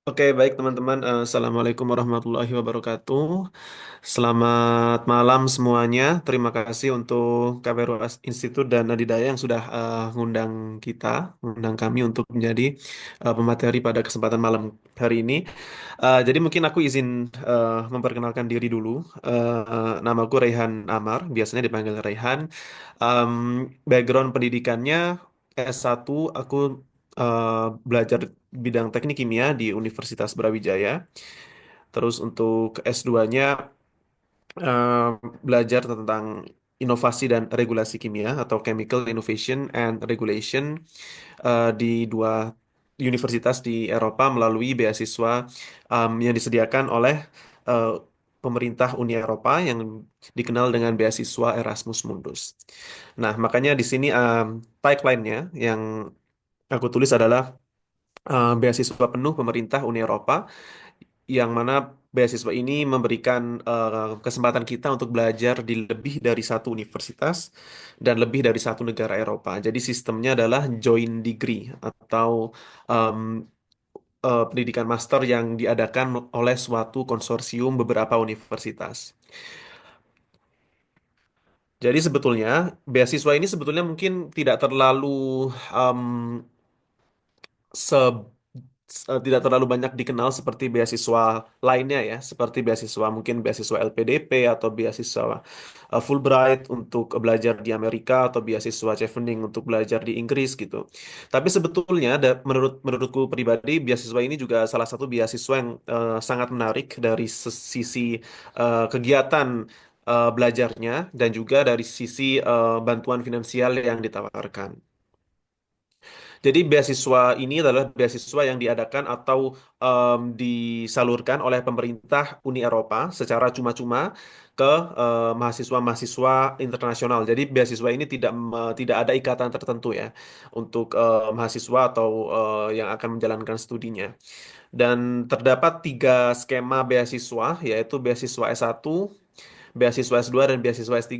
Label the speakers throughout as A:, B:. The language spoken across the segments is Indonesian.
A: Oke, baik teman-teman. Assalamualaikum warahmatullahi wabarakatuh. Selamat malam semuanya. Terima kasih untuk KBRU Institut dan Adidaya yang sudah ngundang kami untuk menjadi pemateri pada kesempatan malam hari ini. Jadi mungkin aku izin memperkenalkan diri dulu. Namaku Raihan Amar, biasanya dipanggil Raihan. Um, Background pendidikannya S1, aku belajar bidang teknik kimia di Universitas Brawijaya. Terus untuk S2-nya belajar tentang inovasi dan regulasi kimia atau Chemical Innovation and Regulation di dua universitas di Eropa melalui beasiswa yang disediakan oleh eh, pemerintah Uni Eropa yang dikenal dengan beasiswa Erasmus Mundus. Nah, makanya di sini tagline-nya yang aku tulis adalah beasiswa penuh pemerintah Uni Eropa, yang mana beasiswa ini memberikan kesempatan kita untuk belajar di lebih dari satu universitas dan lebih dari satu negara Eropa. Jadi sistemnya adalah joint degree atau em, pendidikan master yang diadakan oleh suatu konsorsium beberapa universitas. Jadi sebetulnya beasiswa ini sebetulnya mungkin tidak terlalu em, tidak terlalu banyak dikenal seperti beasiswa lainnya ya, seperti beasiswa mungkin beasiswa LPDP atau beasiswa Fulbright untuk belajar di Amerika atau beasiswa Chevening untuk belajar di Inggris gitu. Tapi sebetulnya menurutku pribadi beasiswa ini juga salah satu beasiswa yang sangat menarik dari sisi kegiatan belajarnya dan juga dari sisi bantuan finansial yang ditawarkan. Jadi beasiswa ini adalah beasiswa yang diadakan atau disalurkan oleh pemerintah Uni Eropa secara cuma-cuma ke mahasiswa-mahasiswa internasional. Jadi beasiswa ini tidak ada ikatan tertentu ya untuk mahasiswa atau yang akan menjalankan studinya. Dan terdapat tiga skema beasiswa, yaitu beasiswa S1, beasiswa S2 dan beasiswa S3.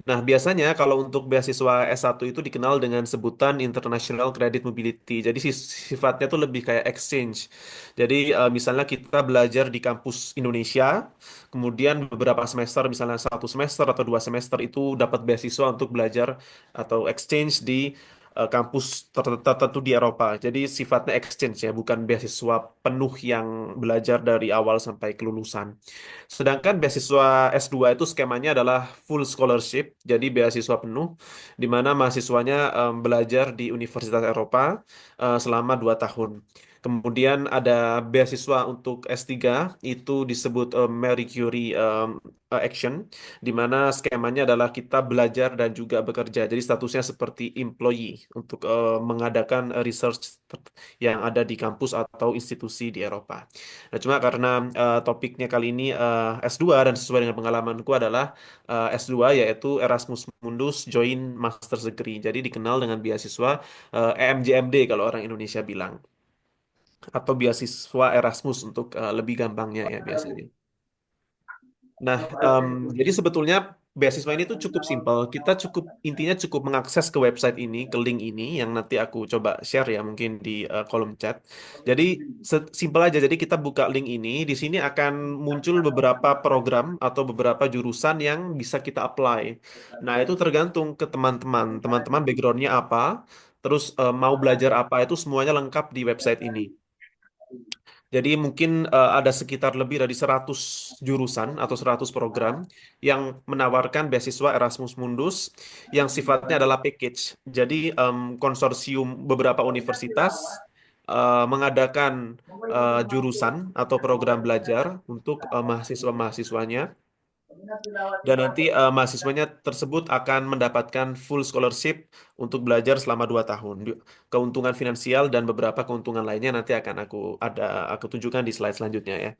A: Nah, biasanya kalau untuk beasiswa S1 itu dikenal dengan sebutan International Credit Mobility. Jadi sifatnya tuh lebih kayak exchange. Jadi misalnya kita belajar di kampus Indonesia, kemudian beberapa semester, misalnya satu semester atau dua semester itu dapat beasiswa untuk belajar atau exchange di kampus tertentu di Eropa. Jadi sifatnya exchange ya, bukan beasiswa penuh yang belajar dari awal sampai kelulusan. Sedangkan beasiswa S2 itu skemanya adalah full scholarship, jadi beasiswa penuh, di mana mahasiswanya belajar di Universitas Eropa selama 2 tahun. Kemudian ada beasiswa untuk S3, itu disebut Marie Curie Action, di mana skemanya adalah kita belajar dan juga bekerja. Jadi statusnya seperti employee untuk mengadakan research yang ada di kampus atau institusi di Eropa. Nah, cuma karena topiknya kali ini S2 dan sesuai dengan pengalamanku adalah S2 yaitu Erasmus Mundus Joint Master's Degree. Jadi dikenal dengan beasiswa EMJMD kalau orang Indonesia bilang, atau beasiswa Erasmus untuk lebih gampangnya ya biasanya. Nah, jadi sebetulnya beasiswa ini tuh cukup simpel. Kita intinya cukup mengakses ke website ini, ke link ini yang nanti aku coba share ya mungkin di kolom chat. Jadi simpel aja. Jadi kita buka link ini, di sini akan muncul beberapa program atau beberapa jurusan yang bisa kita apply. Nah, itu tergantung ke teman-teman. Teman-teman backgroundnya apa, terus mau belajar apa itu semuanya lengkap di website ini. Jadi mungkin ada sekitar lebih dari 100 jurusan atau 100 program yang menawarkan beasiswa Erasmus Mundus yang sifatnya adalah package. Jadi konsorsium beberapa universitas mengadakan jurusan atau program belajar untuk mahasiswa-mahasiswanya, dan nanti mahasiswanya tersebut akan mendapatkan full scholarship untuk belajar selama 2 tahun. Keuntungan finansial dan beberapa keuntungan lainnya nanti akan aku tunjukkan di slide selanjutnya ya.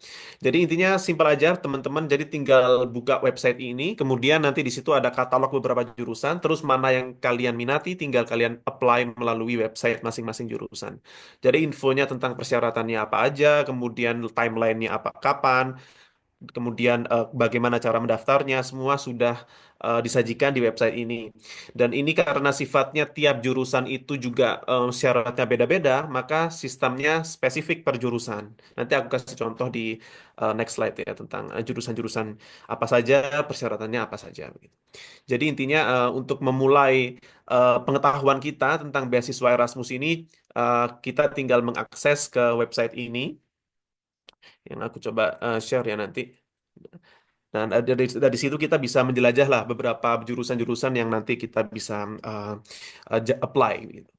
A: Jadi intinya simpel aja teman-teman. Jadi tinggal buka website ini, kemudian nanti di situ ada katalog beberapa jurusan, terus mana yang kalian minati tinggal kalian apply melalui website masing-masing jurusan. Jadi infonya tentang persyaratannya apa aja, kemudian timelinenya apa kapan, kemudian bagaimana cara mendaftarnya, semua sudah disajikan di website ini. Dan ini karena sifatnya tiap jurusan itu juga syaratnya beda-beda, maka sistemnya spesifik per jurusan. Nanti aku kasih contoh di next slide ya tentang jurusan-jurusan apa saja, persyaratannya apa saja. Begitu. Jadi intinya untuk memulai pengetahuan kita tentang beasiswa Erasmus ini, kita tinggal mengakses ke website ini yang aku coba share ya nanti. Dan dari situ kita bisa menjelajah lah beberapa jurusan-jurusan yang nanti kita bisa uh, apply gitu.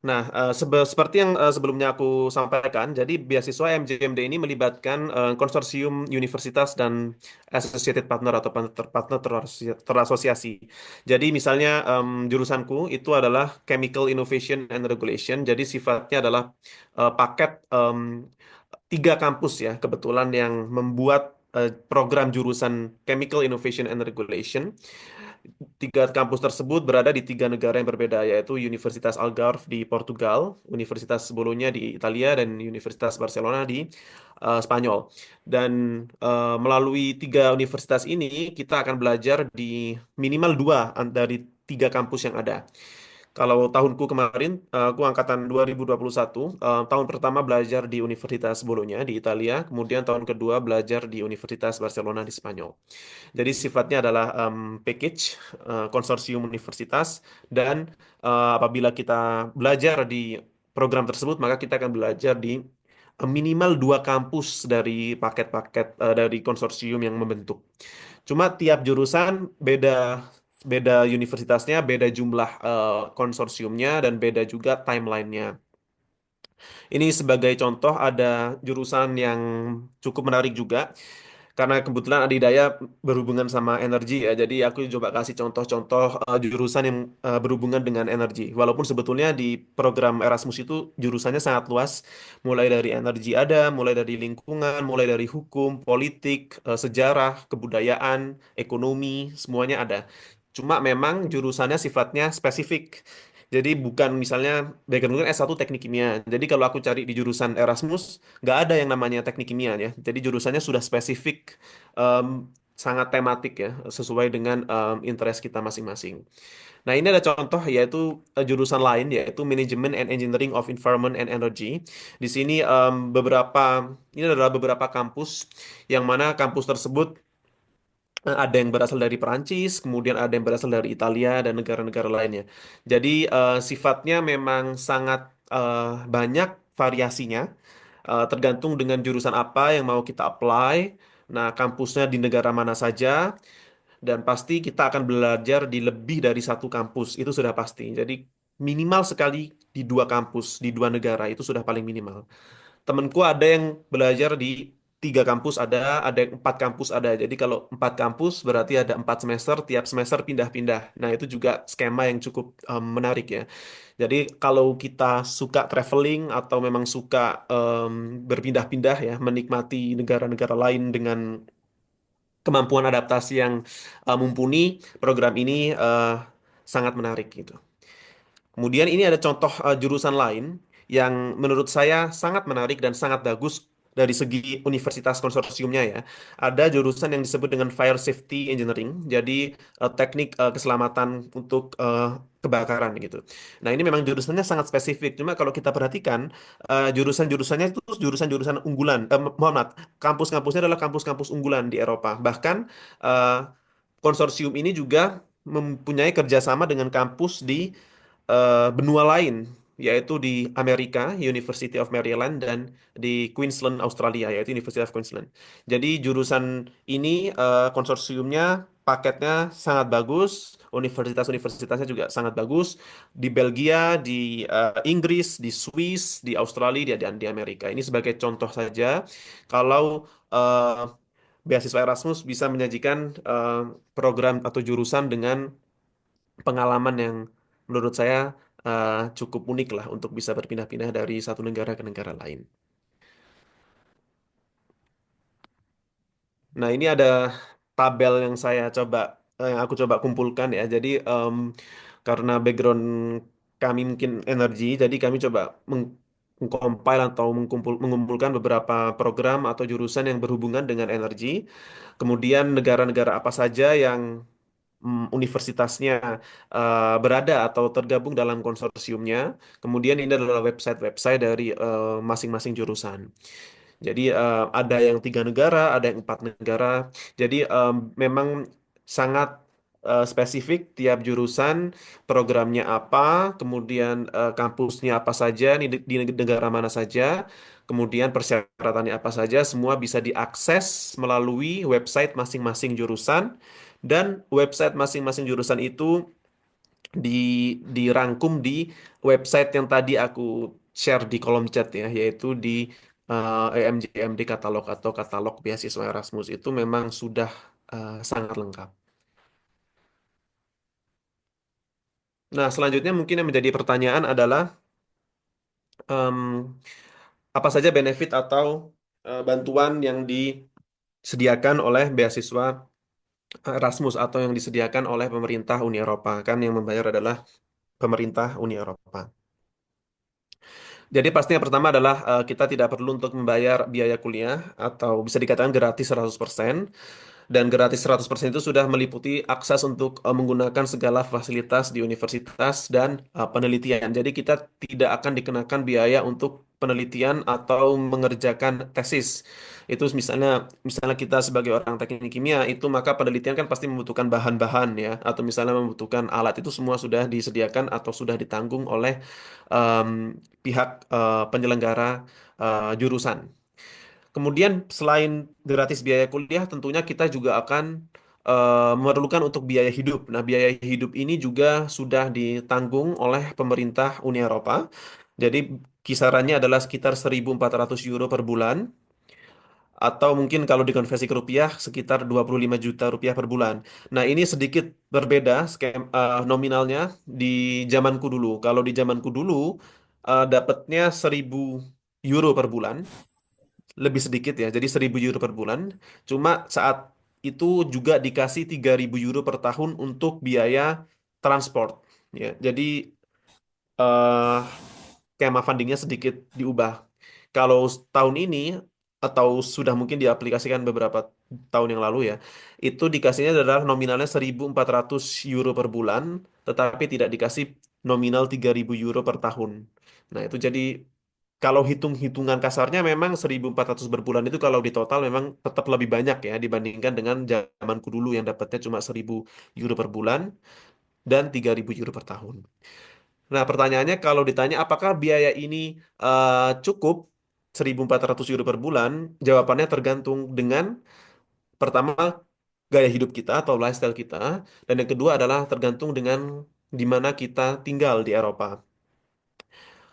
A: Nah, seperti yang sebelumnya aku sampaikan, jadi beasiswa MJMD ini melibatkan konsorsium universitas dan associated partner atau partner terasosiasi. Jadi misalnya jurusanku itu adalah Chemical Innovation and Regulation, jadi sifatnya adalah paket tiga kampus ya, kebetulan yang membuat program jurusan Chemical Innovation and Regulation. Tiga kampus tersebut berada di tiga negara yang berbeda, yaitu Universitas Algarve di Portugal, Universitas Bologna di Italia, dan Universitas Barcelona di Spanyol. Dan melalui tiga universitas ini, kita akan belajar di minimal dua dari tiga kampus yang ada. Kalau tahunku kemarin, aku angkatan 2021, tahun pertama belajar di Universitas Bologna di Italia, kemudian tahun kedua belajar di Universitas Barcelona di Spanyol. Jadi sifatnya adalah package konsorsium universitas dan apabila kita belajar di program tersebut maka kita akan belajar di minimal dua kampus dari paket-paket dari konsorsium yang membentuk. Cuma tiap jurusan beda beda universitasnya, beda jumlah konsorsiumnya dan beda juga timelinenya. Ini sebagai contoh ada jurusan yang cukup menarik juga karena kebetulan Adidaya berhubungan sama energi ya, jadi aku coba kasih contoh-contoh jurusan yang berhubungan dengan energi. Walaupun sebetulnya di program Erasmus itu jurusannya sangat luas, mulai dari energi ada, mulai dari lingkungan, mulai dari hukum, politik, sejarah, kebudayaan, ekonomi, semuanya ada. Cuma memang jurusannya sifatnya spesifik. Jadi bukan misalnya background kan S1 teknik kimia. Jadi kalau aku cari di jurusan Erasmus, nggak ada yang namanya teknik kimia ya. Jadi jurusannya sudah spesifik, em, sangat tematik ya, sesuai dengan interest kita masing-masing. Nah ini ada contoh yaitu jurusan lain yaitu Management and Engineering of Environment and Energy. Di sini ini adalah beberapa kampus yang mana kampus tersebut ada yang berasal dari Perancis, kemudian ada yang berasal dari Italia dan negara-negara lainnya. Jadi sifatnya memang sangat banyak variasinya, tergantung dengan jurusan apa yang mau kita apply. Nah, kampusnya di negara mana saja, dan pasti kita akan belajar di lebih dari satu kampus, itu sudah pasti. Jadi minimal sekali di dua kampus, di dua negara, itu sudah paling minimal. Temenku ada yang belajar di tiga kampus ada yang empat kampus ada. Jadi kalau empat kampus berarti ada 4 semester, tiap semester pindah-pindah. Nah itu juga skema yang cukup menarik ya. Jadi kalau kita suka traveling atau memang suka berpindah-pindah ya, menikmati negara-negara lain dengan kemampuan adaptasi yang mumpuni, program ini sangat menarik gitu. Kemudian ini ada contoh jurusan lain yang menurut saya sangat menarik dan sangat bagus dari segi universitas konsorsiumnya ya. Ada jurusan yang disebut dengan Fire Safety Engineering, jadi teknik keselamatan untuk kebakaran gitu. Nah ini memang jurusannya sangat spesifik. Cuma kalau kita perhatikan jurusan-jurusannya itu jurusan-jurusan unggulan. Mohon maaf, kampus-kampusnya adalah kampus-kampus unggulan di Eropa. Bahkan eh, konsorsium ini juga mempunyai kerjasama dengan kampus di benua lain, yaitu di Amerika, University of Maryland, dan di Queensland, Australia, yaitu University of Queensland. Jadi jurusan ini konsorsiumnya paketnya sangat bagus, universitas-universitasnya juga sangat bagus di Belgia, di Inggris, di Swiss, di Australia, dan di Amerika. Ini sebagai contoh saja kalau beasiswa Erasmus bisa menyajikan program atau jurusan dengan pengalaman yang menurut saya cukup unik lah untuk bisa berpindah-pindah dari satu negara ke negara lain. Nah, ini ada tabel yang yang aku coba kumpulkan ya. Jadi karena background kami mungkin energi, jadi kami coba mengcompile atau mengumpulkan beberapa program atau jurusan yang berhubungan dengan energi. Kemudian negara-negara apa saja yang universitasnya berada atau tergabung dalam konsorsiumnya. Kemudian ini adalah website-website dari masing-masing jurusan. Jadi ada yang 3 negara, ada yang 4 negara. Jadi memang sangat spesifik tiap jurusan, programnya apa, kemudian kampusnya apa saja, di negara mana saja, kemudian persyaratannya apa saja, semua bisa diakses melalui website masing-masing jurusan. Dan website masing-masing jurusan itu di dirangkum di website yang tadi aku share di kolom chat ya, yaitu di EMJMD katalog atau katalog beasiswa Erasmus itu memang sudah sangat lengkap. Nah, selanjutnya mungkin yang menjadi pertanyaan adalah em, apa saja benefit atau bantuan yang disediakan oleh beasiswa Erasmus atau yang disediakan oleh pemerintah Uni Eropa, kan yang membayar adalah pemerintah Uni Eropa. Jadi pasti yang pertama adalah kita tidak perlu untuk membayar biaya kuliah atau bisa dikatakan gratis 100%. Dan gratis 100% itu sudah meliputi akses untuk menggunakan segala fasilitas di universitas dan penelitian. Jadi kita tidak akan dikenakan biaya untuk penelitian atau mengerjakan tesis. Itu misalnya kita sebagai orang teknik kimia itu maka penelitian kan pasti membutuhkan bahan-bahan ya atau misalnya membutuhkan alat itu semua sudah disediakan atau sudah ditanggung oleh em, pihak penyelenggara jurusan. Kemudian selain gratis biaya kuliah, tentunya kita juga akan memerlukan untuk biaya hidup. Nah, biaya hidup ini juga sudah ditanggung oleh pemerintah Uni Eropa. Jadi kisarannya adalah sekitar 1.400 euro per bulan, atau mungkin kalau dikonversi ke rupiah sekitar 25 juta rupiah per bulan. Nah, ini sedikit berbeda nominalnya di zamanku dulu. Kalau di zamanku dulu dapatnya 1.000 euro per bulan, lebih sedikit ya, jadi 1.000 euro per bulan. Cuma saat itu juga dikasih 3.000 euro per tahun untuk biaya transport. Ya, jadi eh, skema fundingnya sedikit diubah. Kalau tahun ini atau sudah mungkin diaplikasikan beberapa tahun yang lalu ya, itu dikasihnya adalah nominalnya 1.400 euro per bulan, tetapi tidak dikasih nominal 3.000 euro per tahun. Nah, itu jadi kalau hitung-hitungan kasarnya memang 1.400 per bulan itu kalau di total memang tetap lebih banyak ya dibandingkan dengan zamanku dulu yang dapatnya cuma 1.000 euro per bulan dan 3.000 euro per tahun. Nah, pertanyaannya kalau ditanya apakah biaya ini cukup 1.400 euro per bulan, jawabannya tergantung dengan pertama gaya hidup kita atau lifestyle kita, dan yang kedua adalah tergantung dengan di mana kita tinggal di Eropa.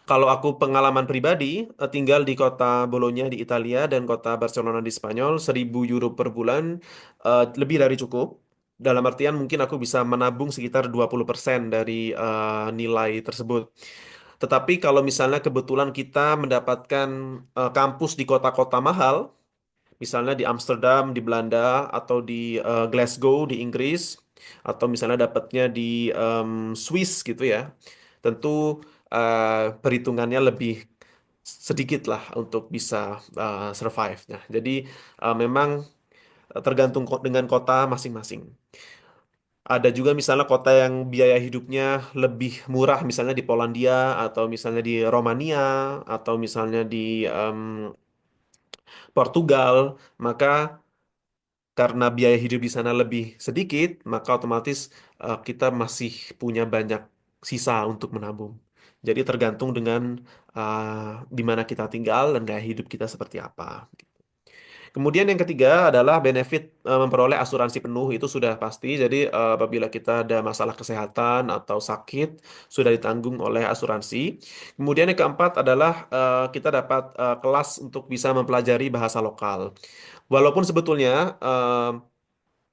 A: Kalau aku pengalaman pribadi, tinggal di kota Bologna di Italia dan kota Barcelona di Spanyol, 1.000 euro per bulan lebih dari cukup. Dalam artian mungkin aku bisa menabung sekitar 20% dari nilai tersebut. Tetapi kalau misalnya kebetulan kita mendapatkan kampus di kota-kota mahal, misalnya di Amsterdam di Belanda atau di Glasgow di Inggris, atau misalnya dapatnya di Swiss gitu ya, tentu perhitungannya lebih sedikit lah untuk bisa survive. Nah, jadi memang tergantung dengan kota masing-masing. Ada juga misalnya kota yang biaya hidupnya lebih murah, misalnya di Polandia atau misalnya di Romania atau misalnya di em, Portugal, maka karena biaya hidup di sana lebih sedikit, maka otomatis kita masih punya banyak sisa untuk menabung. Jadi tergantung dengan di mana kita tinggal dan gaya hidup kita seperti apa. Kemudian yang ketiga adalah benefit memperoleh asuransi penuh itu sudah pasti. Jadi apabila kita ada masalah kesehatan atau sakit sudah ditanggung oleh asuransi. Kemudian yang keempat adalah kita dapat kelas untuk bisa mempelajari bahasa lokal. Walaupun sebetulnya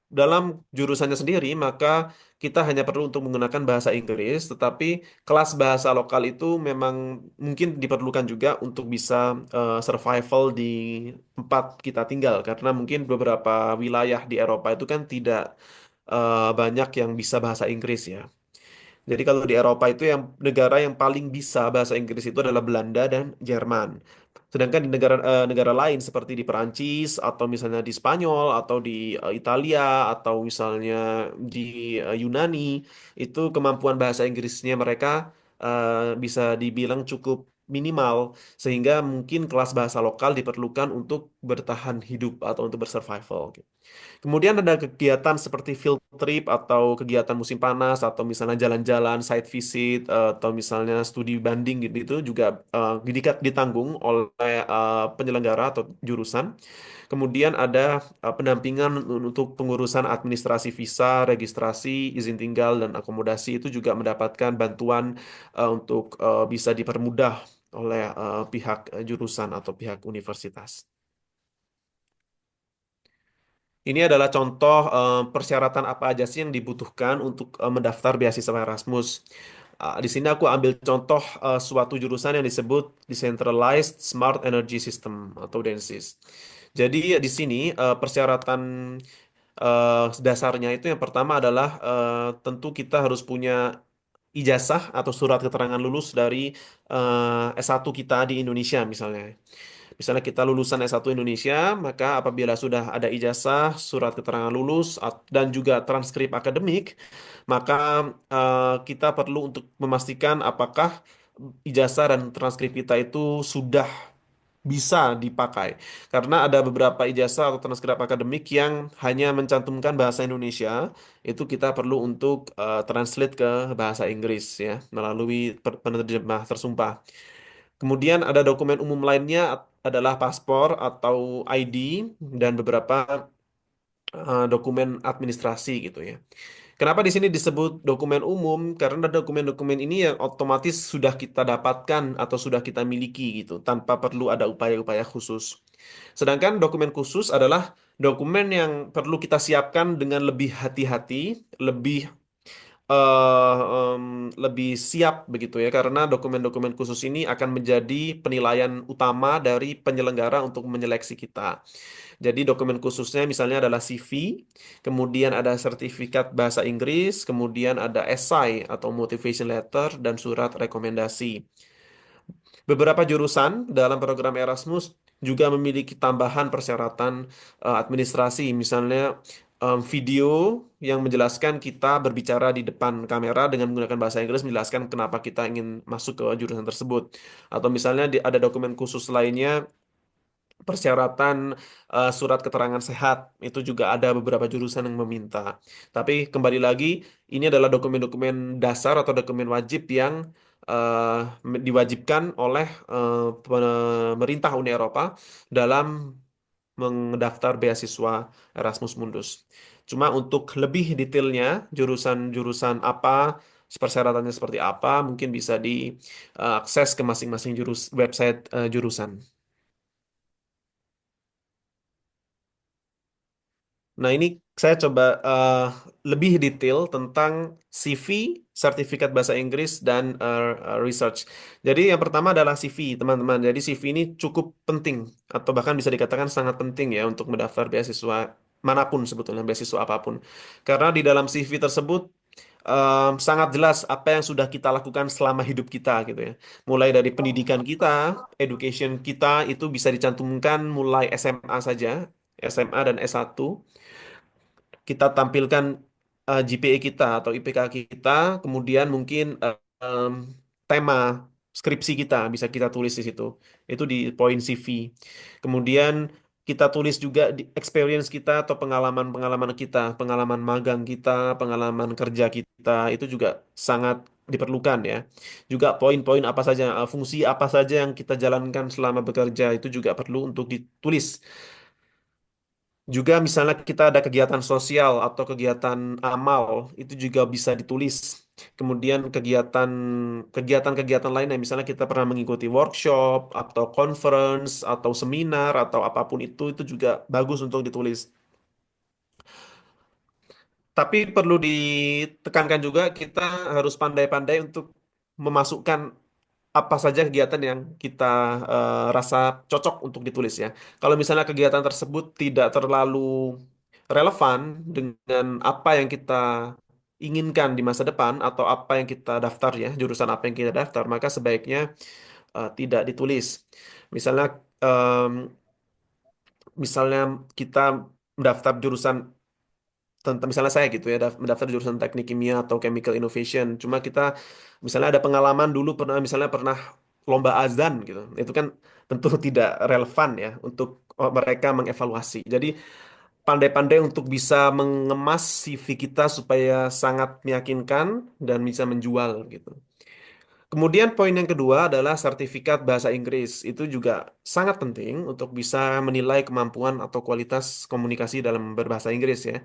A: dalam jurusannya sendiri, maka kita hanya perlu untuk menggunakan bahasa Inggris, tetapi kelas bahasa lokal itu memang mungkin diperlukan juga untuk bisa survival di tempat kita tinggal, karena mungkin beberapa wilayah di Eropa itu kan tidak banyak yang bisa bahasa Inggris ya. Jadi kalau di Eropa itu yang negara yang paling bisa bahasa Inggris itu adalah Belanda dan Jerman. Sedangkan di negara lain seperti di Perancis atau misalnya di Spanyol atau di Italia atau misalnya di Yunani itu kemampuan bahasa Inggrisnya mereka bisa dibilang cukup minimal sehingga mungkin kelas bahasa lokal diperlukan untuk bertahan hidup atau untuk bersurvival. Kemudian ada kegiatan seperti field trip atau kegiatan musim panas atau misalnya jalan-jalan, site visit atau misalnya studi banding gitu itu juga ditanggung oleh penyelenggara atau jurusan. Kemudian ada pendampingan untuk pengurusan administrasi visa, registrasi, izin tinggal dan akomodasi itu juga mendapatkan bantuan untuk bisa dipermudah oleh pihak jurusan atau pihak universitas. Ini adalah contoh persyaratan apa aja sih yang dibutuhkan untuk mendaftar beasiswa Erasmus. Di sini aku ambil contoh suatu jurusan yang disebut Decentralized Smart Energy System atau DENSYS. Jadi di sini persyaratan dasarnya itu yang pertama adalah tentu kita harus punya ijazah atau surat keterangan lulus dari S1 kita di Indonesia misalnya. Misalnya kita lulusan S1 Indonesia, maka apabila sudah ada ijazah, surat keterangan lulus, dan juga transkrip akademik, maka kita perlu untuk memastikan apakah ijazah dan transkrip kita itu sudah bisa dipakai. Karena ada beberapa ijazah atau transkrip akademik yang hanya mencantumkan bahasa Indonesia, itu kita perlu untuk translate ke bahasa Inggris ya, melalui penerjemah tersumpah. Kemudian ada dokumen umum lainnya adalah paspor atau ID dan beberapa dokumen administrasi gitu ya. Kenapa di sini disebut dokumen umum? Karena dokumen-dokumen ini yang otomatis sudah kita dapatkan atau sudah kita miliki gitu, tanpa perlu ada upaya-upaya khusus. Sedangkan dokumen khusus adalah dokumen yang perlu kita siapkan dengan lebih hati-hati, lebih lebih siap begitu ya karena dokumen-dokumen khusus ini akan menjadi penilaian utama dari penyelenggara untuk menyeleksi kita. Jadi dokumen khususnya misalnya adalah CV, kemudian ada sertifikat bahasa Inggris, kemudian ada esai atau motivation letter dan surat rekomendasi. Beberapa jurusan dalam program Erasmus juga memiliki tambahan persyaratan administrasi, misalnya video yang menjelaskan kita berbicara di depan kamera dengan menggunakan bahasa Inggris, menjelaskan kenapa kita ingin masuk ke jurusan tersebut. Atau misalnya ada dokumen khusus lainnya persyaratan surat keterangan sehat itu juga ada beberapa jurusan yang meminta. Tapi kembali lagi ini adalah dokumen-dokumen dasar atau dokumen wajib yang diwajibkan oleh pemerintah Uni Eropa dalam mendaftar beasiswa Erasmus Mundus. Cuma untuk lebih detailnya jurusan-jurusan apa persyaratannya seperti apa mungkin bisa diakses ke masing-masing website jurusan. Nah, ini saya coba lebih detail tentang CV, sertifikat bahasa Inggris, dan research. Jadi yang pertama adalah CV, teman-teman. Jadi CV ini cukup penting, atau bahkan bisa dikatakan sangat penting ya untuk mendaftar beasiswa manapun sebetulnya, beasiswa apapun. Karena di dalam CV tersebut sangat jelas apa yang sudah kita lakukan selama hidup kita gitu ya. Mulai dari pendidikan kita, education kita itu bisa dicantumkan mulai SMA saja, SMA dan S1 kita tampilkan GPA kita atau IPK kita, kemudian mungkin tema skripsi kita bisa kita tulis di situ. Itu di poin CV. Kemudian kita tulis juga di experience kita atau pengalaman-pengalaman kita, pengalaman magang kita, pengalaman kerja kita, itu juga sangat diperlukan ya. Juga poin-poin apa saja, fungsi apa saja yang kita jalankan selama bekerja itu juga perlu untuk ditulis. Juga misalnya kita ada kegiatan sosial atau kegiatan amal, itu juga bisa ditulis. Kemudian kegiatan-kegiatan lainnya, misalnya kita pernah mengikuti workshop atau conference atau seminar atau apapun itu juga bagus untuk ditulis. Tapi perlu ditekankan juga kita harus pandai-pandai untuk memasukkan apa saja kegiatan yang kita rasa cocok untuk ditulis ya. Kalau misalnya kegiatan tersebut tidak terlalu relevan dengan apa yang kita inginkan di masa depan atau apa yang kita daftar ya, jurusan apa yang kita daftar, maka sebaiknya tidak ditulis. Misalnya em, misalnya kita mendaftar jurusan tentang misalnya saya gitu ya mendaftar jurusan teknik kimia atau chemical innovation cuma kita misalnya ada pengalaman dulu pernah misalnya pernah lomba azan gitu itu kan tentu tidak relevan ya untuk mereka mengevaluasi jadi pandai-pandai untuk bisa mengemas CV kita supaya sangat meyakinkan dan bisa menjual gitu. Kemudian poin yang kedua adalah sertifikat bahasa Inggris. Itu juga sangat penting untuk bisa menilai kemampuan atau kualitas komunikasi dalam berbahasa Inggris ya.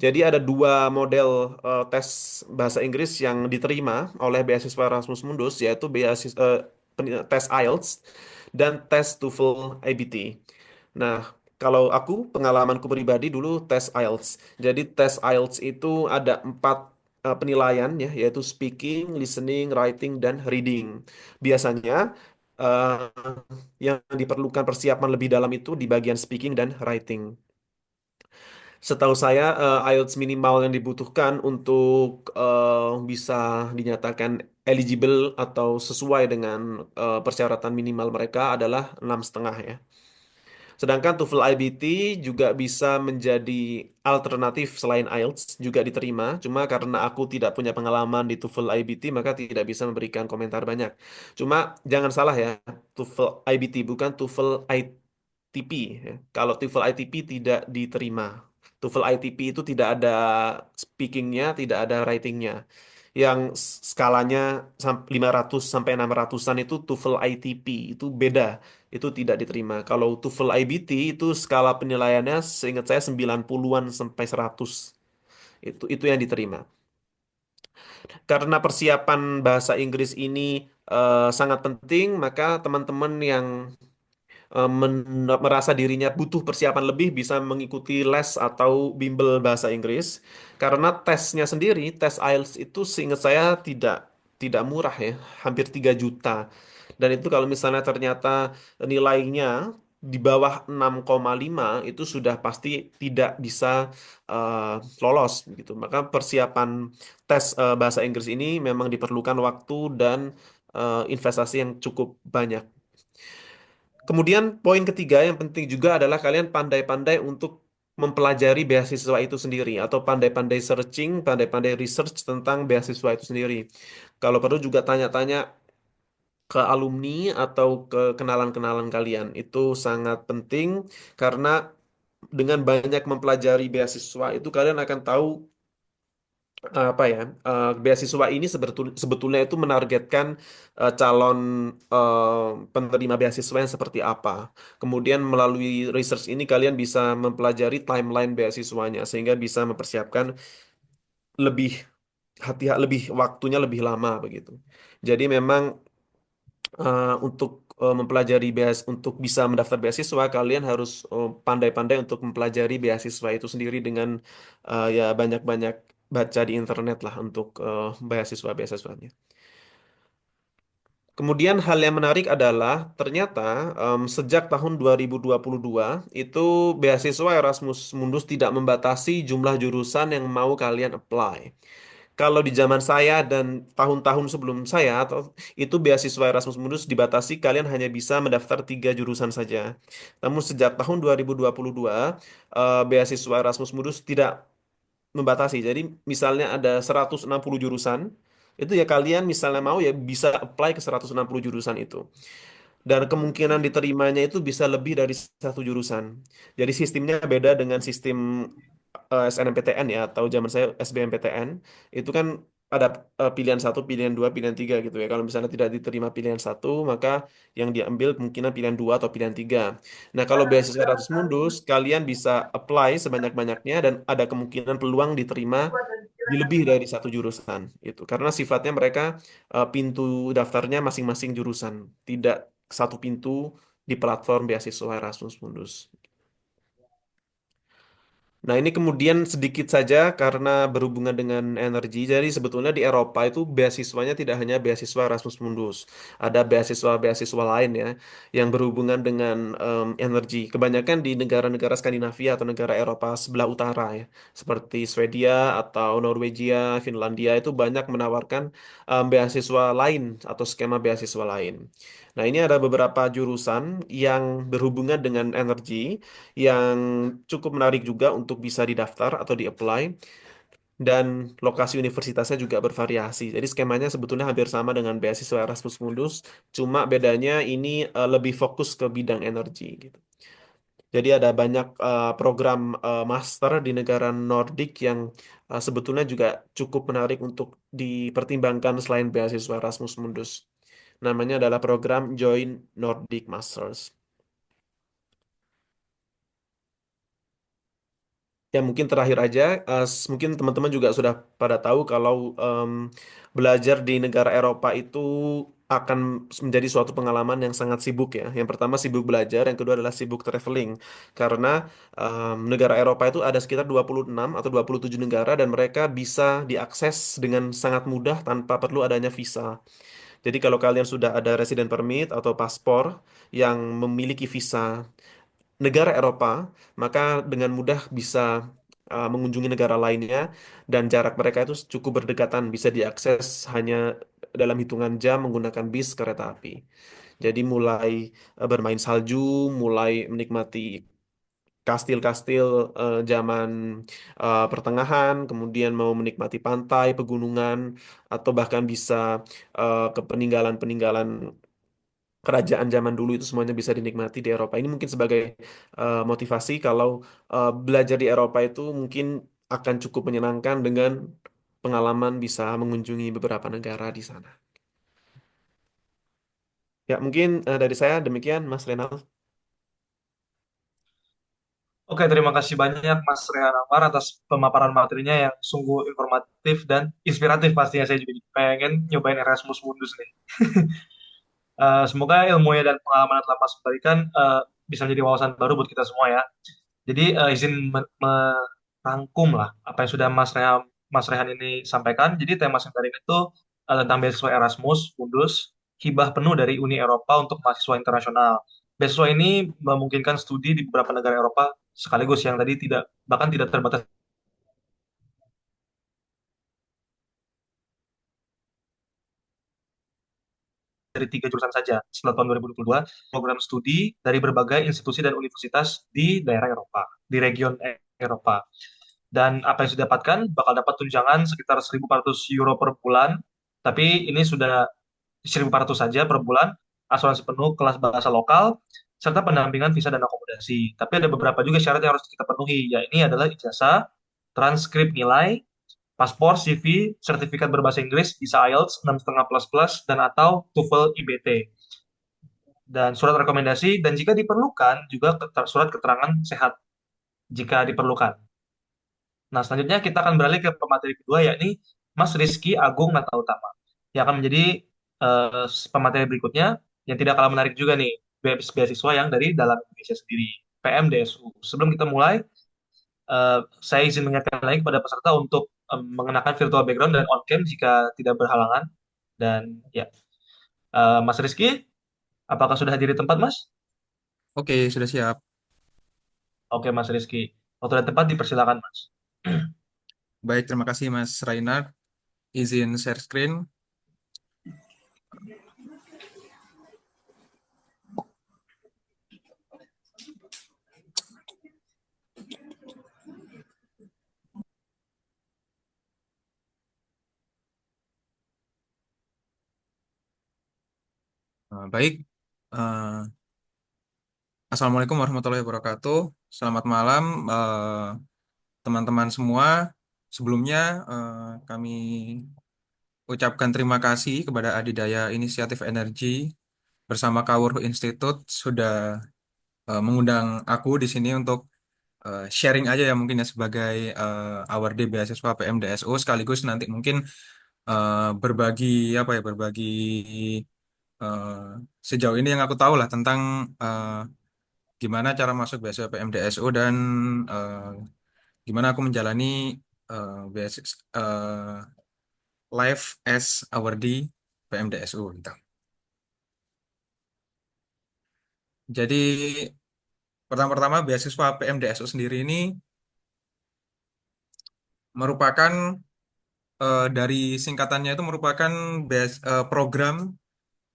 A: Jadi ada dua model tes bahasa Inggris yang diterima oleh beasiswa Erasmus Mundus yaitu tes IELTS dan tes TOEFL IBT. Nah, kalau aku pengalamanku pribadi dulu tes IELTS. Jadi tes IELTS itu ada empat penilaian ya, yaitu speaking, listening, writing, dan reading. Biasanya eh, yang diperlukan persiapan lebih dalam itu di bagian speaking dan writing. Setahu saya IELTS minimal yang dibutuhkan untuk bisa dinyatakan eligible atau sesuai dengan persyaratan minimal mereka adalah 6,5 ya. Sedangkan TOEFL IBT juga bisa menjadi alternatif selain IELTS, juga diterima. Cuma karena aku tidak punya pengalaman di TOEFL IBT, maka tidak bisa memberikan komentar banyak. Cuma jangan salah ya, TOEFL IBT bukan TOEFL ITP. Ya. Kalau TOEFL ITP tidak diterima. TOEFL ITP itu tidak ada speakingnya, tidak ada writingnya. Yang skalanya 500 sampai 600-an itu TOEFL ITP, itu beda itu tidak diterima. Kalau TOEFL IBT itu skala penilaiannya seingat saya 90-an sampai 100. Itu yang diterima. Karena persiapan bahasa Inggris ini sangat penting, maka teman-teman yang merasa dirinya butuh persiapan lebih bisa mengikuti les atau bimbel bahasa Inggris karena tesnya sendiri tes IELTS itu seingat saya tidak murah ya hampir 3 juta dan itu kalau misalnya ternyata nilainya di bawah 6,5 itu sudah pasti tidak bisa lolos gitu maka persiapan tes bahasa Inggris ini memang diperlukan waktu dan investasi yang cukup banyak. Kemudian poin ketiga yang penting juga adalah kalian pandai-pandai untuk mempelajari beasiswa itu sendiri atau pandai-pandai searching, pandai-pandai research tentang beasiswa itu sendiri. Kalau perlu juga tanya-tanya ke alumni atau ke kenalan-kenalan kalian. Itu sangat penting karena dengan banyak mempelajari beasiswa itu kalian akan tahu apa ya beasiswa ini sebetulnya itu menargetkan calon penerima beasiswa yang seperti apa. Kemudian melalui research ini kalian bisa mempelajari timeline beasiswanya sehingga bisa mempersiapkan lebih lebih waktunya lebih lama begitu. Jadi memang untuk mempelajari untuk bisa mendaftar beasiswa kalian harus pandai-pandai untuk mempelajari beasiswa itu sendiri dengan ya banyak-banyak baca di internet lah untuk beasiswa-beasiswanya. Kemudian hal yang menarik adalah ternyata sejak tahun 2022 itu beasiswa Erasmus Mundus tidak membatasi jumlah jurusan yang mau kalian apply. Kalau di zaman saya dan tahun-tahun sebelum saya, atau itu beasiswa Erasmus Mundus dibatasi kalian hanya bisa mendaftar 3 jurusan saja. Namun sejak tahun 2022, beasiswa Erasmus Mundus tidak membatasi. Jadi misalnya ada 160 jurusan, itu ya kalian misalnya mau ya bisa apply ke 160 jurusan itu. Dan kemungkinan diterimanya itu bisa lebih dari satu jurusan. Jadi sistemnya beda dengan sistem SNMPTN ya atau zaman saya SBMPTN itu kan ada pilihan satu, pilihan dua, pilihan tiga gitu ya. Kalau misalnya tidak diterima pilihan satu, maka yang diambil kemungkinan pilihan dua atau pilihan tiga. Nah, kalau beasiswa Erasmus Mundus, kalian bisa apply sebanyak-banyaknya dan ada kemungkinan peluang diterima di lebih dari satu jurusan itu. Karena sifatnya mereka pintu daftarnya masing-masing jurusan, tidak satu pintu di platform beasiswa Erasmus Mundus. Nah, ini kemudian sedikit saja karena berhubungan dengan energi. Jadi sebetulnya di Eropa itu beasiswanya tidak hanya beasiswa Erasmus Mundus. Ada beasiswa-beasiswa lain ya yang berhubungan dengan energi. Kebanyakan di negara-negara Skandinavia atau negara Eropa sebelah utara ya. Seperti Swedia atau Norwegia, Finlandia itu banyak menawarkan beasiswa lain atau skema beasiswa lain. Nah, ini ada beberapa jurusan yang berhubungan dengan energi yang cukup menarik juga untuk bisa didaftar atau di-apply dan lokasi universitasnya juga bervariasi. Jadi skemanya sebetulnya hampir sama dengan beasiswa Erasmus Mundus, cuma bedanya ini lebih fokus ke bidang energi gitu. Jadi ada banyak program master di negara Nordik yang sebetulnya juga cukup menarik untuk dipertimbangkan selain beasiswa Erasmus Mundus. Namanya adalah program Joint Nordic Masters. Ya mungkin terakhir aja, mungkin teman-teman juga sudah pada tahu kalau belajar di negara Eropa itu akan menjadi suatu pengalaman yang sangat sibuk ya. Yang pertama sibuk belajar, yang kedua adalah sibuk traveling. Karena negara Eropa itu ada sekitar 26 atau 27 negara dan mereka bisa diakses dengan sangat mudah tanpa perlu adanya visa. Jadi kalau kalian sudah ada resident permit atau paspor yang memiliki visa negara Eropa, maka dengan mudah bisa mengunjungi negara lainnya dan jarak mereka itu cukup berdekatan, bisa diakses hanya dalam hitungan jam menggunakan bis kereta api. Jadi mulai bermain salju, mulai menikmati kastil-kastil zaman pertengahan, kemudian mau menikmati pantai, pegunungan, atau bahkan bisa ke peninggalan-peninggalan kerajaan zaman dulu itu semuanya bisa dinikmati di Eropa. Ini mungkin sebagai motivasi kalau belajar di Eropa itu mungkin akan cukup menyenangkan dengan pengalaman bisa mengunjungi beberapa negara di sana. Ya, mungkin dari saya demikian, Mas Renal.
B: Oke, terima kasih banyak Mas Rehan Amar atas pemaparan materinya yang sungguh informatif dan inspiratif pastinya. Saya juga pengen nyobain Erasmus Mundus nih. Semoga ilmunya dan pengalaman yang telah Mas berikan bisa menjadi wawasan baru buat kita semua ya. Jadi izin merangkum lah apa yang sudah Mas Rehan ini sampaikan. Jadi tema seminar ini tuh tentang beasiswa Erasmus Mundus, hibah penuh dari Uni Eropa untuk mahasiswa internasional. Beasiswa ini memungkinkan studi di beberapa negara Eropa sekaligus yang tadi tidak bahkan tidak terbatas dari 3 jurusan saja setelah tahun 2022 program studi dari berbagai institusi dan universitas di daerah Eropa, di region Eropa. Dan apa yang sudah dapatkan bakal dapat tunjangan sekitar 1.400 euro per bulan, tapi ini sudah 1.400 saja per bulan, asuransi penuh kelas bahasa lokal, serta pendampingan visa dan akomodasi. Tapi ada beberapa juga syarat yang harus kita penuhi, ya ini adalah ijazah, transkrip nilai, paspor, CV, sertifikat berbahasa Inggris, bisa IELTS 6,5 plus plus, dan atau TOEFL IBT. Dan surat rekomendasi, dan jika diperlukan, juga surat keterangan sehat jika diperlukan. Nah, selanjutnya kita akan beralih ke pemateri kedua, yakni Mas Rizky Agung Natautama, yang akan menjadi pemateri berikutnya, yang tidak kalah menarik juga nih, beasiswa yang dari dalam Indonesia sendiri, PMDSU. Sebelum kita mulai, saya izin mengingatkan lagi kepada peserta untuk mengenakan virtual background dan on cam jika tidak berhalangan. Dan ya, Mas Rizky, apakah sudah hadir di tempat, Mas?
C: Oke, sudah siap.
B: Oke, Mas Rizky. Waktu dan tempat dipersilakan, Mas.
C: Baik, terima kasih Mas Reinhard. Izin share screen. Baik, Eh, Assalamualaikum warahmatullahi wabarakatuh. Selamat malam, teman-teman semua. Sebelumnya, kami ucapkan terima kasih kepada Adidaya Inisiatif Energi bersama Kawur Institute sudah mengundang aku di sini untuk sharing aja ya mungkin ya sebagai awardee beasiswa PMDSU sekaligus nanti mungkin berbagi apa ya berbagi eh, sejauh ini yang aku tahu lah tentang gimana cara masuk beasiswa PMDSU dan eh, gimana aku menjalani life as awardee PMDSU gitu. Jadi pertama-tama beasiswa PMDSU sendiri ini merupakan dari singkatannya itu merupakan program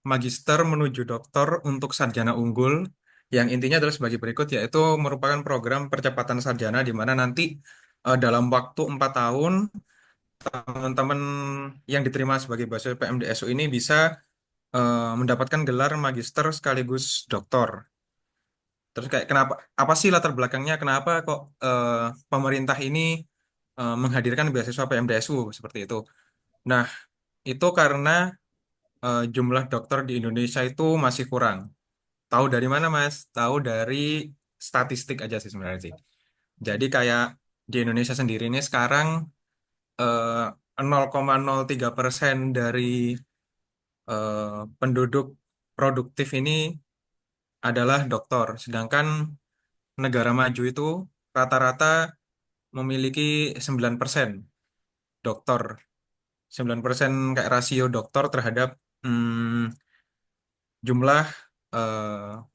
C: magister menuju doktor untuk sarjana unggul yang intinya adalah sebagai berikut, yaitu merupakan program percepatan sarjana di mana nanti dalam waktu 4 tahun teman-teman yang diterima sebagai mahasiswa PMDSU ini bisa mendapatkan gelar magister sekaligus doktor. Terus kayak kenapa, apa sih latar belakangnya, kenapa kok eh, pemerintah ini menghadirkan beasiswa PMDSU seperti itu? Nah, itu karena jumlah dokter di Indonesia itu masih kurang. Tahu dari mana, Mas? Tahu dari statistik aja sih sebenarnya sih. Jadi kayak di Indonesia sendiri ini sekarang 0,03% dari penduduk produktif ini adalah dokter. Sedangkan negara maju itu rata-rata memiliki 9% dokter. 9% kayak rasio dokter terhadap hmm, jumlah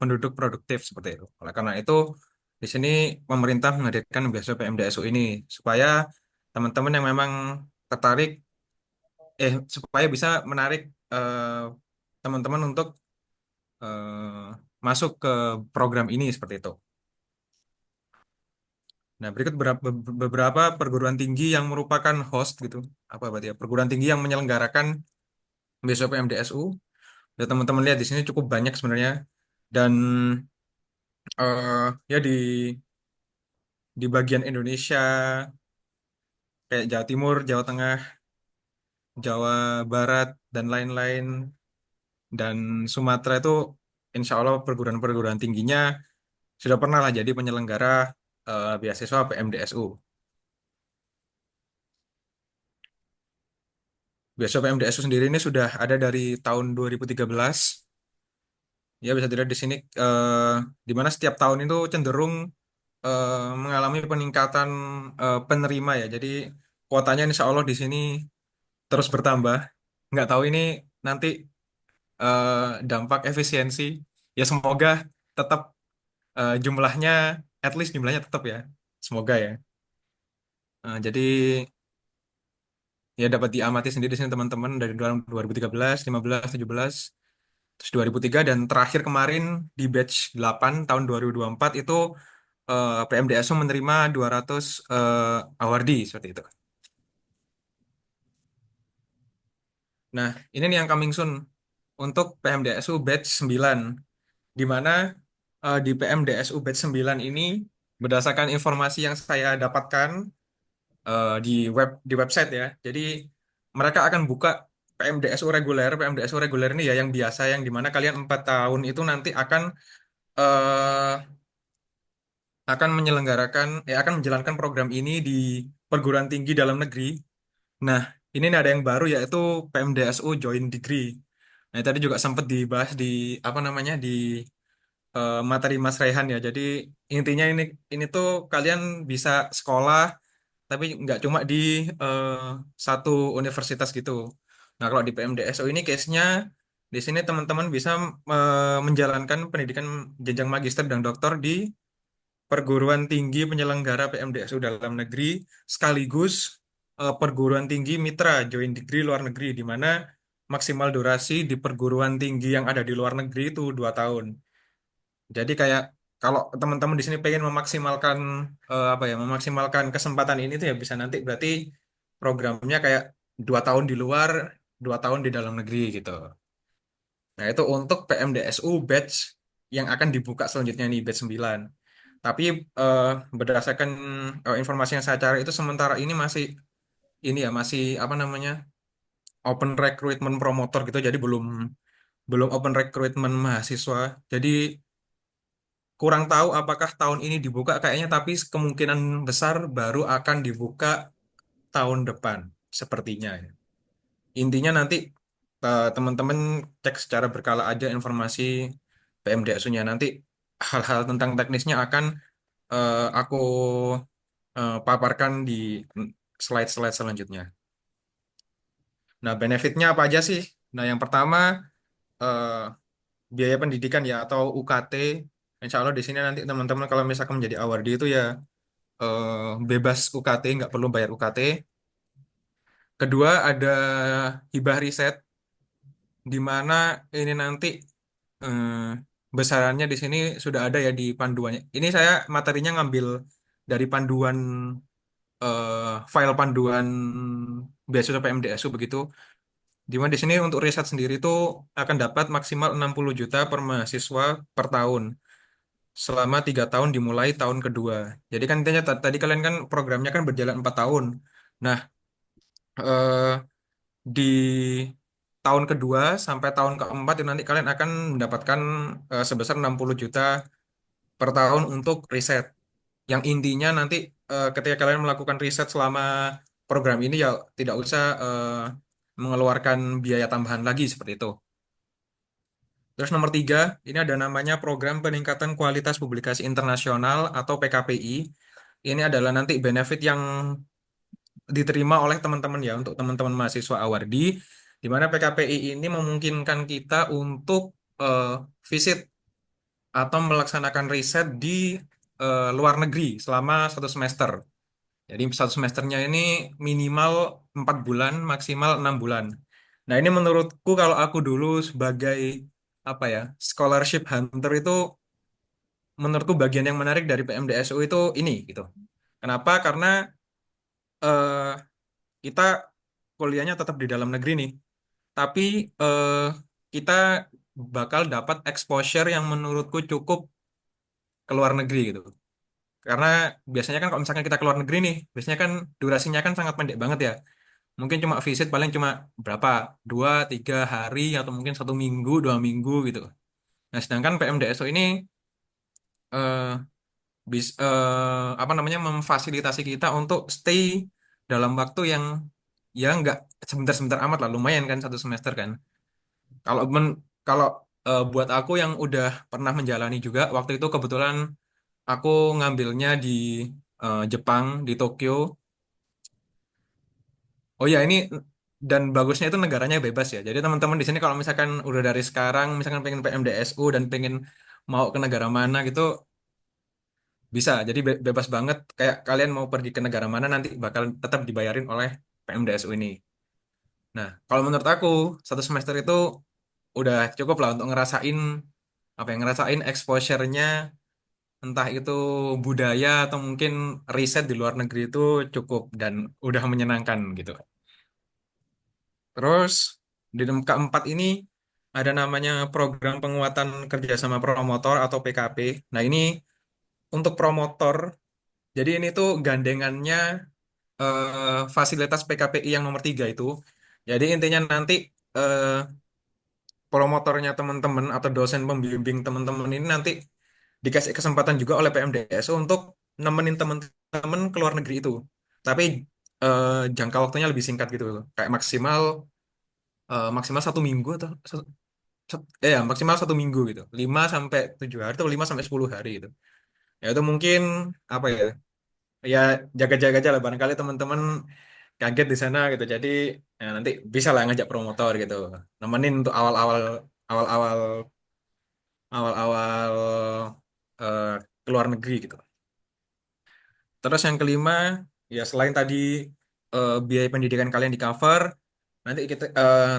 C: penduduk produktif seperti itu. Oleh karena itu, di sini pemerintah menghadirkan beasiswa PMDSU ini supaya teman-teman yang memang tertarik, supaya bisa menarik eh, teman-teman untuk masuk ke program ini seperti itu. Nah, berikut beberapa perguruan tinggi yang merupakan host gitu, apa berarti ya, perguruan tinggi yang menyelenggarakan beasiswa PMDSU. Ya, teman-teman lihat di sini cukup banyak sebenarnya. Dan ya di bagian Indonesia kayak Jawa Timur, Jawa Tengah, Jawa Barat dan lain-lain, dan Sumatera itu insya Allah perguruan-perguruan tingginya sudah pernah lah jadi penyelenggara beasiswa PMDSU. Beasiswa PMDSU sendiri ini sudah ada dari tahun 2013. Ya, bisa dilihat di sini di mana setiap tahun itu cenderung eh, mengalami peningkatan penerima ya. Jadi kuotanya insya Allah di sini terus bertambah. Nggak tahu ini nanti eh, dampak efisiensi. Ya semoga tetap jumlahnya, at least jumlahnya tetap ya. Semoga ya. Jadi ya dapat diamati sendiri di sini teman-teman dari tahun 2013, 15, 17, terus 2003 dan terakhir kemarin di batch 8 tahun 2024 itu PMDSU menerima 200 awardee seperti itu. Nah, ini nih yang coming soon untuk PMDSU batch 9, di mana di PMDSU batch 9 ini berdasarkan informasi yang saya dapatkan di website ya. Jadi mereka akan buka PMDSU reguler. PMDSU reguler ini ya yang biasa, yang dimana kalian 4 tahun itu nanti eh, akan akan menjalankan program ini di perguruan tinggi dalam negeri. Nah, ini nih ada yang baru yaitu PMDSU Joint Degree. Nah, tadi juga sempat dibahas di apa namanya di materi Mas Rehan ya. Jadi intinya ini tuh kalian bisa sekolah tapi nggak cuma di eh, satu universitas gitu. Nah, kalau di PMDSU ini case-nya di sini teman-teman bisa menjalankan pendidikan jenjang magister dan doktor di perguruan tinggi penyelenggara PMDSU dalam negeri sekaligus perguruan tinggi mitra joint degree luar negeri, di mana maksimal durasi di perguruan tinggi yang ada di luar negeri itu 2 tahun. Jadi kayak kalau teman-teman di sini pengen memaksimalkan apa ya, memaksimalkan kesempatan ini tuh ya bisa nanti berarti programnya kayak 2 tahun di luar, 2 tahun di dalam negeri gitu. Nah, itu untuk PMDSU batch yang akan dibuka selanjutnya nih batch 9. Tapi eh, berdasarkan informasi yang saya cari itu sementara ini masih ini ya masih apa namanya open recruitment promotor gitu. Jadi belum belum open recruitment mahasiswa. Jadi kurang tahu apakah tahun ini dibuka kayaknya, tapi kemungkinan besar baru akan dibuka tahun depan sepertinya ya. Intinya nanti teman-teman cek secara berkala aja informasi PMDSU-nya. Nanti hal-hal tentang teknisnya akan aku paparkan di slide-slide selanjutnya. Nah, benefitnya apa aja sih? Nah, yang pertama eh, biaya pendidikan ya atau UKT. Insya Allah di sini nanti teman-teman kalau misalkan menjadi awardee itu ya eh, bebas UKT, nggak perlu bayar UKT. Kedua ada hibah riset, di mana ini nanti eh, besarannya di sini sudah ada ya di panduannya. Ini saya materinya ngambil dari panduan file panduan beasiswa PMDSU begitu. Di mana di sini untuk riset sendiri itu akan dapat maksimal 60 juta per mahasiswa per tahun selama 3 tahun dimulai tahun kedua. Jadi kan intinya tadi kalian kan programnya kan berjalan 4 tahun. Nah, eh, di tahun kedua sampai tahun keempat itu nanti kalian akan mendapatkan sebesar 60 juta per tahun untuk riset. Yang intinya nanti ketika kalian melakukan riset selama program ini ya tidak usah mengeluarkan biaya tambahan lagi seperti itu. Terus nomor tiga, ini ada namanya Program Peningkatan Kualitas Publikasi Internasional atau PKPI. Ini adalah nanti benefit yang diterima oleh teman-teman ya untuk teman-teman mahasiswa Awardi, di mana PKPI ini memungkinkan kita untuk eh, visit atau melaksanakan riset di luar negeri selama 1 semester. Jadi 1 semesternya ini minimal 4 bulan, maksimal 6 bulan. Nah ini menurutku kalau aku dulu sebagai apa ya scholarship hunter itu menurutku bagian yang menarik dari PMDSU itu ini gitu. Kenapa? Karena eh, kita kuliahnya tetap di dalam negeri nih, tapi eh, kita bakal dapat exposure yang menurutku cukup ke luar negeri gitu. Karena biasanya kan kalau misalkan kita keluar negeri nih, biasanya kan durasinya kan sangat pendek banget ya. Mungkin cuma visit paling cuma berapa, 2 3 hari atau mungkin 1 minggu 2 minggu gitu. Nah sedangkan PMDSO ini eh, apa namanya memfasilitasi kita untuk stay dalam waktu yang ya nggak sebentar-sebentar amat lah, lumayan kan 1 semester kan. Kalau kalau buat aku yang udah pernah menjalani juga, waktu itu kebetulan aku ngambilnya di Jepang di Tokyo. Oh ya ini dan bagusnya itu negaranya bebas ya. Jadi teman-teman di sini kalau misalkan udah dari sekarang misalkan pengen PMDSU dan pengen mau ke negara mana gitu bisa. Jadi bebas banget. Kayak kalian mau pergi ke negara mana nanti bakal tetap dibayarin oleh PMDSU ini. Nah, kalau menurut aku 1 semester itu udah cukup lah untuk ngerasain apa yang ngerasain exposure-nya entah itu budaya atau mungkin riset di luar negeri itu cukup dan udah menyenangkan gitu. Terus di keempat ini ada namanya program penguatan kerjasama promotor atau PKP. Nah ini untuk promotor, jadi ini tuh gandengannya fasilitas PKPI yang nomor 3 itu. Jadi intinya nanti eh, promotornya teman-teman atau dosen pembimbing teman-teman ini nanti dikasih kesempatan juga oleh PMDSU untuk nemenin teman-teman ke luar negeri itu. Tapi jangka waktunya lebih singkat gitu, kayak maksimal maksimal 1 minggu atau ya maksimal 1 minggu gitu, 5 sampai 7 hari atau 5 sampai 10 hari gitu. Ya itu mungkin apa ya, ya jaga-jaga aja lah barangkali teman-teman kaget di sana gitu. Jadi ya, nanti bisa lah ngajak promotor gitu, nemenin untuk awal-awal awal-awal keluar negeri gitu. Terus yang kelima, ya selain tadi biaya pendidikan kalian di cover, nanti kita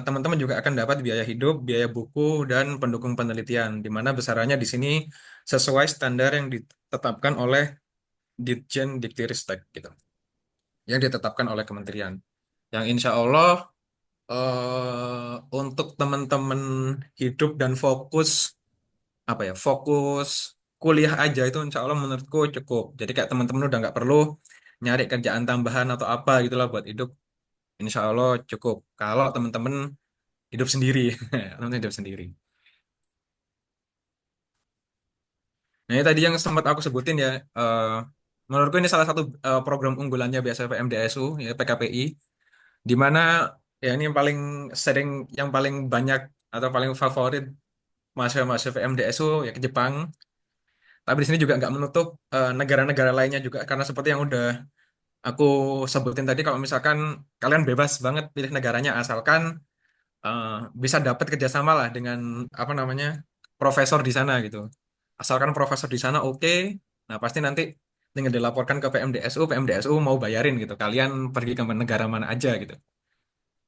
C: teman-teman juga akan dapat biaya hidup, biaya buku, dan pendukung penelitian, di mana besarannya di sini sesuai standar yang ditetapkan oleh Ditjen Diktiristek gitu, yang ditetapkan oleh kementerian. Yang insya Allah untuk teman-teman hidup dan fokus apa ya, fokus kuliah aja itu insya Allah menurutku cukup. Jadi kayak teman-teman udah nggak perlu nyari kerjaan tambahan atau apa gitulah buat hidup. Insya Allah cukup. Kalau teman-teman hidup sendiri, teman hidup sendiri. Nah, ini tadi yang sempat aku sebutin ya, eh, menurutku ini salah satu program unggulannya biasa PMDSU, ya PKPI, di mana ya ini yang paling sering, yang paling banyak atau paling favorit mahasiswa-mahasiswa PMDSU ya ke Jepang. Tapi di sini juga nggak menutup negara-negara lainnya juga, karena seperti yang udah aku sebutin tadi, kalau misalkan kalian bebas banget pilih negaranya asalkan eh, bisa dapat kerjasama lah dengan apa namanya profesor di sana gitu. Asalkan profesor di sana oke, nah pasti nanti tinggal dilaporkan ke PMDSU, PMDSU mau bayarin gitu. Kalian pergi ke negara mana aja gitu.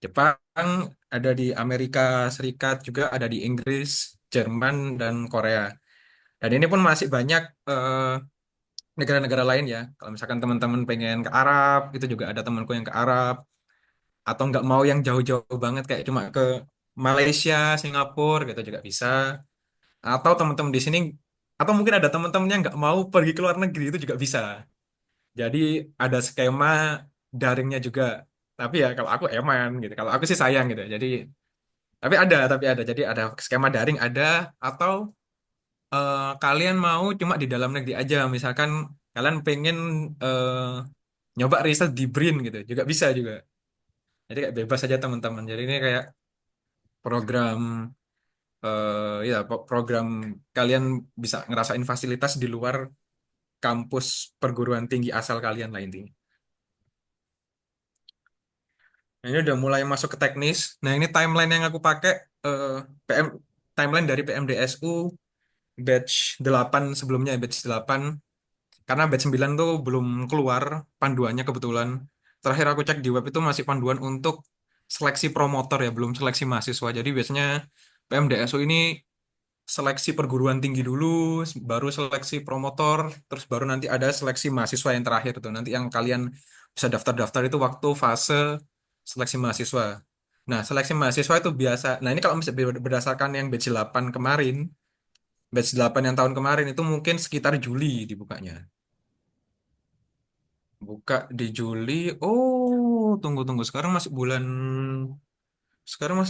C: Jepang ada di Amerika Serikat juga, ada di Inggris, Jerman dan Korea. Dan ini pun masih banyak negara-negara lain ya. Kalau misalkan teman-teman pengen ke Arab, itu juga ada temanku yang ke Arab. Atau nggak mau yang jauh-jauh banget kayak cuma ke Malaysia, Singapura gitu juga bisa. Atau teman-teman di sini, atau mungkin ada teman-teman yang nggak mau pergi ke luar negeri itu juga bisa. Jadi ada skema daringnya juga. Tapi ya kalau aku eman gitu. Kalau aku sih sayang gitu. Tapi ada. Jadi ada skema daring ada, atau kalian mau cuma di dalam negeri aja. Misalkan kalian pengen nyoba riset di BRIN gitu, juga bisa juga. Jadi kayak bebas aja teman-teman. Jadi ini kayak program program kalian bisa ngerasain fasilitas di luar kampus perguruan tinggi asal kalian lah intinya. Nah, ini udah mulai masuk ke teknis. Nah, ini timeline yang aku pakai eh, PM timeline dari PMDSU batch 8 sebelumnya, batch 8. Karena batch 9 tuh belum keluar panduannya kebetulan. Terakhir aku cek di web itu masih panduan untuk seleksi promotor ya, belum seleksi mahasiswa. Jadi biasanya PMDSU ini seleksi perguruan tinggi dulu, baru seleksi promotor, terus baru nanti ada seleksi mahasiswa yang terakhir tuh. Nanti yang kalian bisa daftar-daftar itu waktu fase seleksi mahasiswa. Nah, seleksi mahasiswa itu biasa. Nah, ini kalau misalnya berdasarkan yang batch 8 kemarin, batch 8 yang tahun kemarin itu mungkin sekitar Juli dibukanya. Buka di Juli. Oh, tunggu-tunggu. Sekarang masih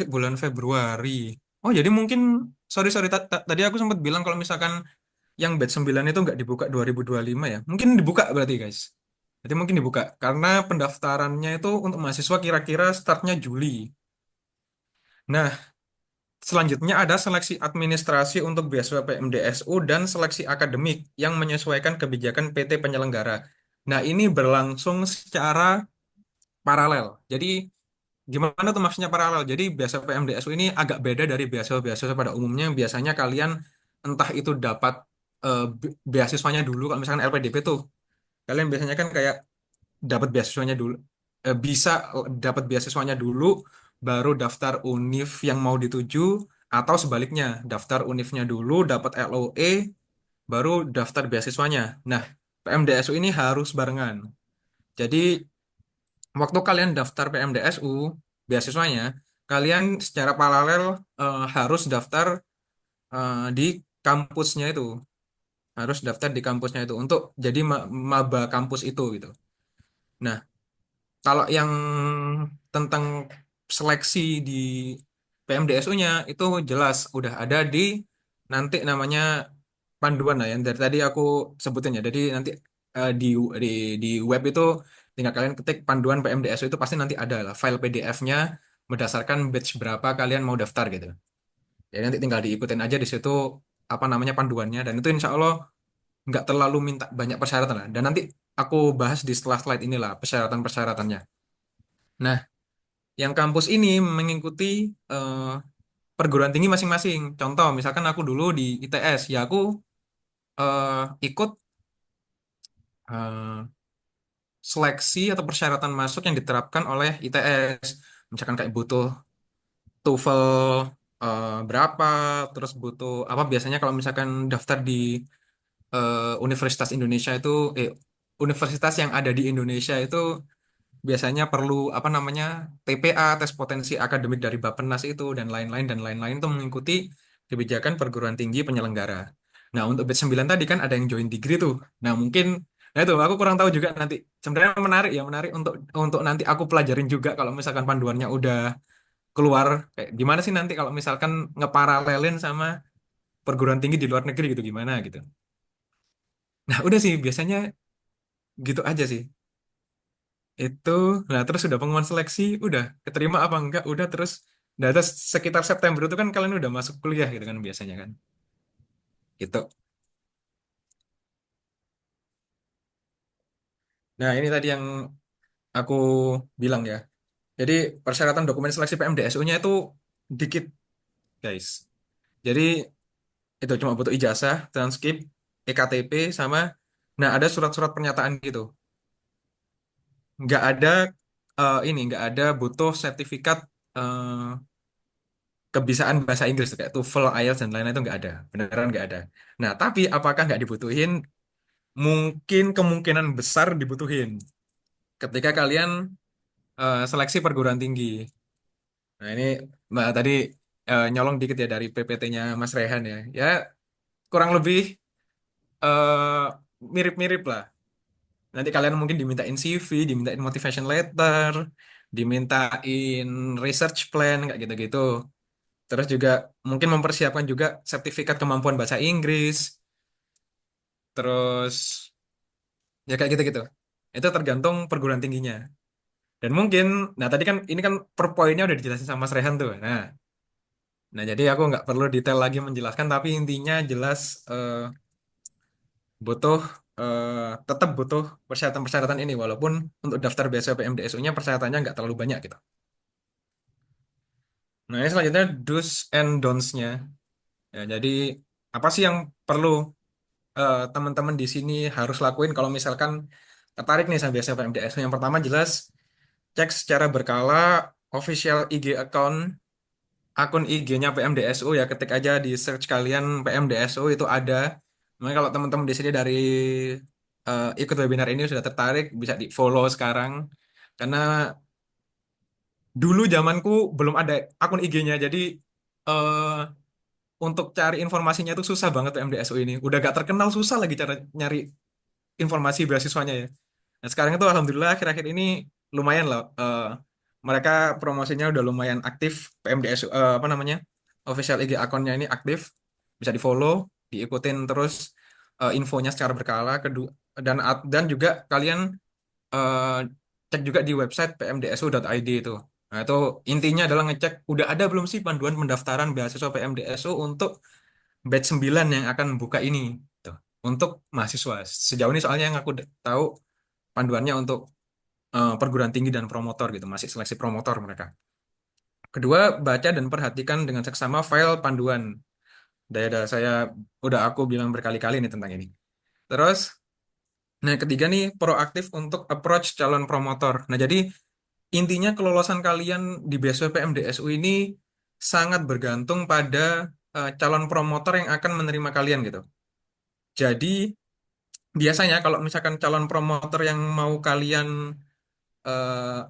C: bulan Februari. Oh, jadi mungkin sorry sorry tadi aku sempat bilang kalau misalkan yang batch 9 itu nggak dibuka 2025 ya. Mungkin dibuka berarti, guys. Jadi mungkin dibuka karena pendaftarannya itu untuk mahasiswa kira-kira startnya Juli. Nah, selanjutnya ada seleksi administrasi untuk beasiswa PMDSU dan seleksi akademik yang menyesuaikan kebijakan PT penyelenggara. Nah, ini berlangsung secara paralel. Jadi gimana tuh maksudnya paralel? Jadi beasiswa PMDSU ini agak beda dari beasiswa-beasiswa pada umumnya. Biasanya kalian entah itu dapat beasiswanya dulu, kalau misalkan LPDP tuh, kalian biasanya kan kayak dapat beasiswanya dulu, bisa dapat beasiswanya dulu, baru daftar univ yang mau dituju, atau sebaliknya, daftar univnya dulu, dapat LOE, baru daftar beasiswanya. Nah, PMDSU ini harus barengan. Jadi waktu kalian daftar PMDSU beasiswanya, kalian secara paralel harus daftar di kampusnya itu, harus daftar di kampusnya itu untuk jadi maba kampus itu gitu. Nah, kalau yang tentang seleksi di PMDSU-nya itu jelas udah ada di nanti namanya panduan lah yang dari tadi aku sebutin ya. Jadi nanti di di di web itu tinggal kalian ketik panduan PMDSU itu pasti nanti ada lah file PDF-nya berdasarkan batch berapa kalian mau daftar gitu. Jadi nanti tinggal diikutin aja di situ apa namanya panduannya, dan itu insya Allah nggak terlalu minta banyak persyaratan lah. Dan nanti aku bahas di setelah slide inilah persyaratan-persyaratannya. Nah, yang kampus ini mengikuti eh, perguruan tinggi masing-masing. Contoh, misalkan aku dulu di ITS, ya aku ikut eh, seleksi atau persyaratan masuk yang diterapkan oleh ITS. Misalkan kayak butuh TOEFL berapa, terus butuh apa biasanya kalau misalkan daftar di Universitas Indonesia itu, universitas yang ada di Indonesia itu biasanya perlu apa namanya TPA, tes potensi akademik dari Bappenas itu dan lain-lain itu mengikuti kebijakan perguruan tinggi penyelenggara. Nah, untuk batch 9 tadi kan ada yang join degree tuh. Nah, mungkin nah itu aku kurang tahu juga nanti. Sebenarnya menarik ya, menarik untuk nanti aku pelajarin juga kalau misalkan panduannya udah keluar kayak gimana sih nanti kalau misalkan ngeparalelin sama perguruan tinggi di luar negeri gitu gimana gitu. Nah, udah sih biasanya gitu aja sih. Itu, nah terus udah pengumuman seleksi, udah keterima apa enggak, udah terus sekitar September itu kan kalian udah masuk kuliah gitu kan biasanya kan, gitu. Nah, ini tadi yang aku bilang ya. Jadi persyaratan dokumen seleksi PMDSU-nya itu dikit, guys. Jadi itu cuma butuh ijazah, transkrip, EKTP, sama nah ada surat-surat pernyataan gitu. Nggak ada nggak ada butuh sertifikat eh, kebiasaan bahasa Inggris kayak TOEFL, IELTS dan lain-lain itu nggak ada, beneran nggak ada. Nah, tapi apakah nggak dibutuhin? Mungkin kemungkinan besar dibutuhin ketika kalian seleksi perguruan tinggi. Nah, ini Mbak tadi nyolong dikit ya dari PPT-nya Mas Rehan ya. Ya, kurang lebih eh, mirip-mirip lah. Nanti kalian mungkin dimintain CV, dimintain motivation letter, dimintain research plan, kayak gitu-gitu. Terus juga mungkin mempersiapkan juga sertifikat kemampuan bahasa Inggris. Terus ya kayak gitu-gitu. Itu tergantung perguruan tingginya. Dan mungkin, nah tadi kan ini kan per poinnya udah dijelasin sama Mas Rehan tuh. Nah, jadi aku nggak perlu detail lagi menjelaskan, tapi intinya jelas butuh tetap butuh persyaratan-persyaratan ini, walaupun untuk daftar beasiswa PMDSU-nya persyaratannya nggak terlalu banyak gitu. Nah, ini selanjutnya do's and don'ts-nya. Ya, jadi apa sih yang perlu teman-teman di sini harus lakuin kalau misalkan tertarik nih sama beasiswa PMDSU? Yang pertama jelas cek secara berkala official IG account akun IG-nya PMDSU ya, ketik aja di search kalian PMDSU itu ada. Makanya kalau teman-teman di sini dari ikut webinar ini sudah tertarik bisa di follow sekarang karena dulu zamanku belum ada akun IG-nya jadi eh, untuk cari informasinya itu susah banget PMDSU ini. Udah gak terkenal susah lagi cara nyari informasi beasiswanya ya. Nah, sekarang itu alhamdulillah akhir-akhir ini lumayan loh. Mereka promosinya udah lumayan aktif. PMDS apa namanya? Official IG akunnya ini aktif. Bisa di-follow, diikutin terus infonya secara berkala kedua dan juga kalian eh, cek juga di website pmdsu.id itu. Nah, itu intinya adalah ngecek udah ada belum sih panduan pendaftaran beasiswa PMDSU untuk batch 9 yang akan buka ini. Tuh, untuk mahasiswa. Sejauh ini soalnya yang aku tahu panduannya untuk perguruan tinggi dan promotor gitu, masih seleksi promotor mereka. Kedua, baca dan perhatikan dengan seksama file panduan. Saya udah aku bilang berkali-kali nih tentang ini. Terus, nah ketiga nih proaktif untuk approach calon promotor. Nah jadi intinya kelolosan kalian di beasiswa PMDSU ini sangat bergantung pada calon promotor yang akan menerima kalian gitu. Jadi biasanya kalau misalkan calon promotor yang mau kalian eh,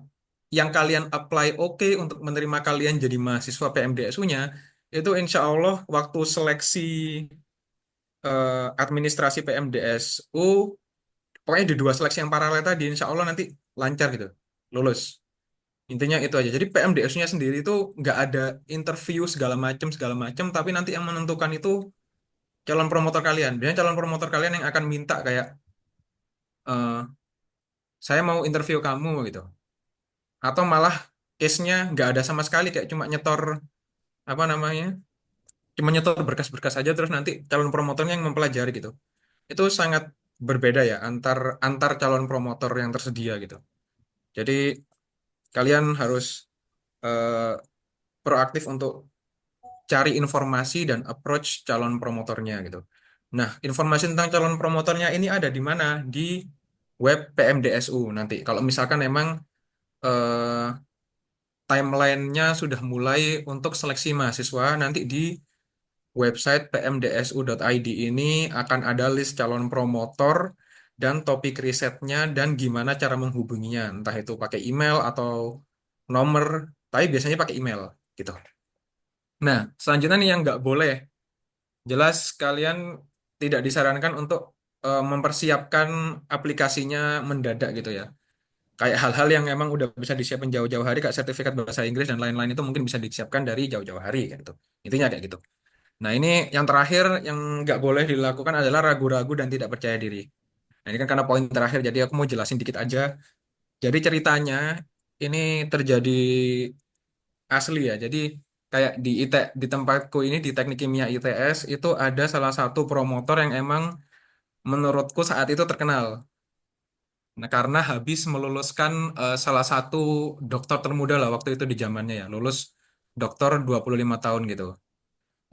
C: yang kalian apply oke untuk menerima kalian jadi mahasiswa PMDSU-nya, itu insya Allah waktu seleksi administrasi PMDSU, pokoknya di dua seleksi yang paralel tadi, insya Allah nanti lancar gitu, lulus. Intinya itu aja. Jadi PMDSU-nya sendiri itu nggak ada interview segala macam, tapi nanti yang menentukan itu calon promotor kalian. Biasanya calon promotor kalian yang akan minta kayak, eh, saya mau interview kamu gitu. Atau malah case-nya nggak ada sama sekali, kayak cuma nyetor apa namanya cuma nyetor berkas-berkas aja terus nanti calon promotornya yang mempelajari gitu. Itu sangat berbeda ya antar antar calon promotor yang tersedia gitu. Jadi kalian harus eh, proaktif untuk cari informasi dan approach calon promotornya gitu. Nah, informasi tentang calon promotornya ini ada di mana? Di web PMDSU nanti. Kalau misalkan emang eh, timelinenya sudah mulai untuk seleksi mahasiswa, nanti di website pmdsu.id ini akan ada list calon promotor dan topik risetnya dan gimana cara menghubunginya. Entah itu pakai email atau nomor, tapi biasanya pakai email gitu. Nah, selanjutnya nih yang nggak boleh. Jelas kalian tidak disarankan untuk mempersiapkan aplikasinya mendadak gitu ya. Kayak hal-hal yang emang udah bisa disiapkan jauh-jauh hari, kayak sertifikat bahasa Inggris dan lain-lain itu mungkin bisa disiapkan dari jauh-jauh hari gitu. Intinya kayak gitu. Nah, ini yang terakhir yang nggak boleh dilakukan adalah ragu-ragu dan tidak percaya diri. Nah, ini kan karena poin terakhir, jadi aku mau jelasin dikit aja. Jadi ceritanya ini terjadi asli ya. Jadi kayak di tempatku ini di Teknik Kimia ITS itu ada salah satu promotor yang emang menurutku saat itu terkenal. Nah, karena habis meluluskan salah satu dokter termuda lah waktu itu di zamannya ya, lulus dokter 25 tahun gitu.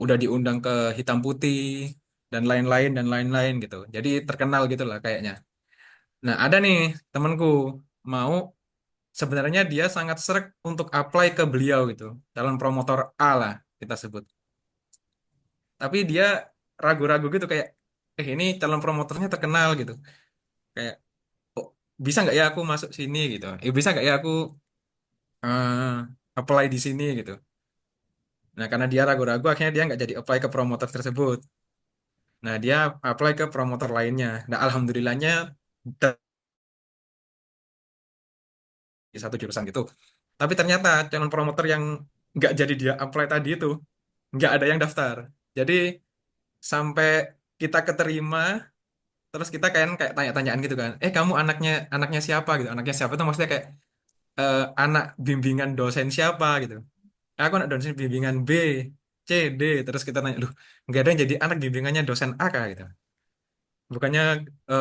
C: Udah diundang ke Hitam Putih dan lain-lain gitu. Jadi terkenal gitu lah kayaknya. Nah, ada nih temanku mau sebenarnya dia sangat srek untuk apply ke beliau gitu. Calon promotor A lah kita sebut. Tapi dia ragu-ragu gitu kayak ini calon promotornya terkenal gitu. Kayak "Oh, bisa nggak ya aku masuk sini gitu. Bisa nggak ya aku eh, apply di sini gitu. Nah, karena dia ragu-ragu akhirnya dia nggak jadi apply ke promotor tersebut. Nah, dia apply ke promotor lainnya. Nah, alhamdulillahnya di satu jurusan gitu. Tapi ternyata calon promotor yang nggak jadi dia apply tadi itu nggak ada yang daftar. Jadi sampai kita keterima, terus kita kayak tanya-tanyaan gitu kan. Kamu anaknya siapa gitu? Anaknya siapa itu maksudnya kayak anak bimbingan dosen siapa gitu. Aku anak dosen bimbingan B, C, D. Terus kita nanya, loh, nggak ada yang jadi anak bimbingannya dosen A kah gitu. Bukannya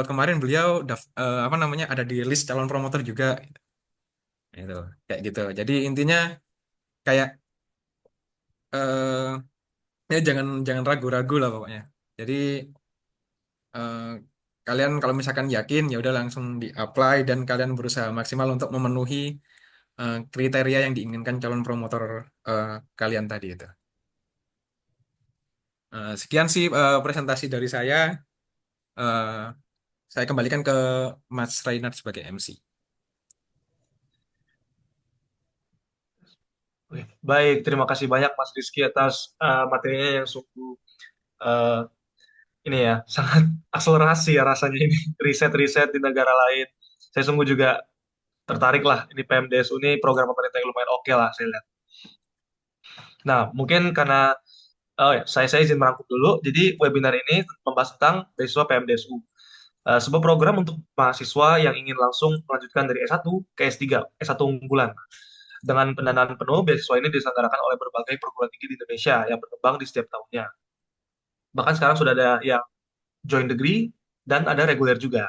C: kemarin beliau apa namanya ada di list calon promotor juga. Itu kayak gitu. Jadi intinya kayak eh ya jangan jangan ragu-ragu lah pokoknya. Jadi eh, kalian kalau misalkan yakin ya udah langsung di-apply dan kalian berusaha maksimal untuk memenuhi kriteria yang diinginkan calon promotor eh, kalian tadi itu. Sekian sih presentasi dari saya. Eh, saya kembalikan ke Mas Reinhard sebagai MC.
B: Oke. Baik, terima kasih banyak Mas Rizky atas materinya yang sungguh eh, ini ya, sangat akselerasi ya rasanya ini riset-riset di negara lain. Saya sungguh juga tertarik lah ini PMDSU ini program pemerintah yang lumayan oke lah saya lihat. Nah, mungkin karena oh ya, saya izin merangkum dulu. Jadi webinar ini membahas tentang beasiswa PMDSU. Sebuah program untuk mahasiswa yang ingin langsung melanjutkan dari S1 ke S3, S1 unggulan. Dengan pendanaan penuh, beasiswa ini diselenggarakan oleh berbagai perguruan tinggi di Indonesia yang berkembang di setiap tahunnya. Bahkan sekarang sudah ada yang joint degree dan ada reguler juga.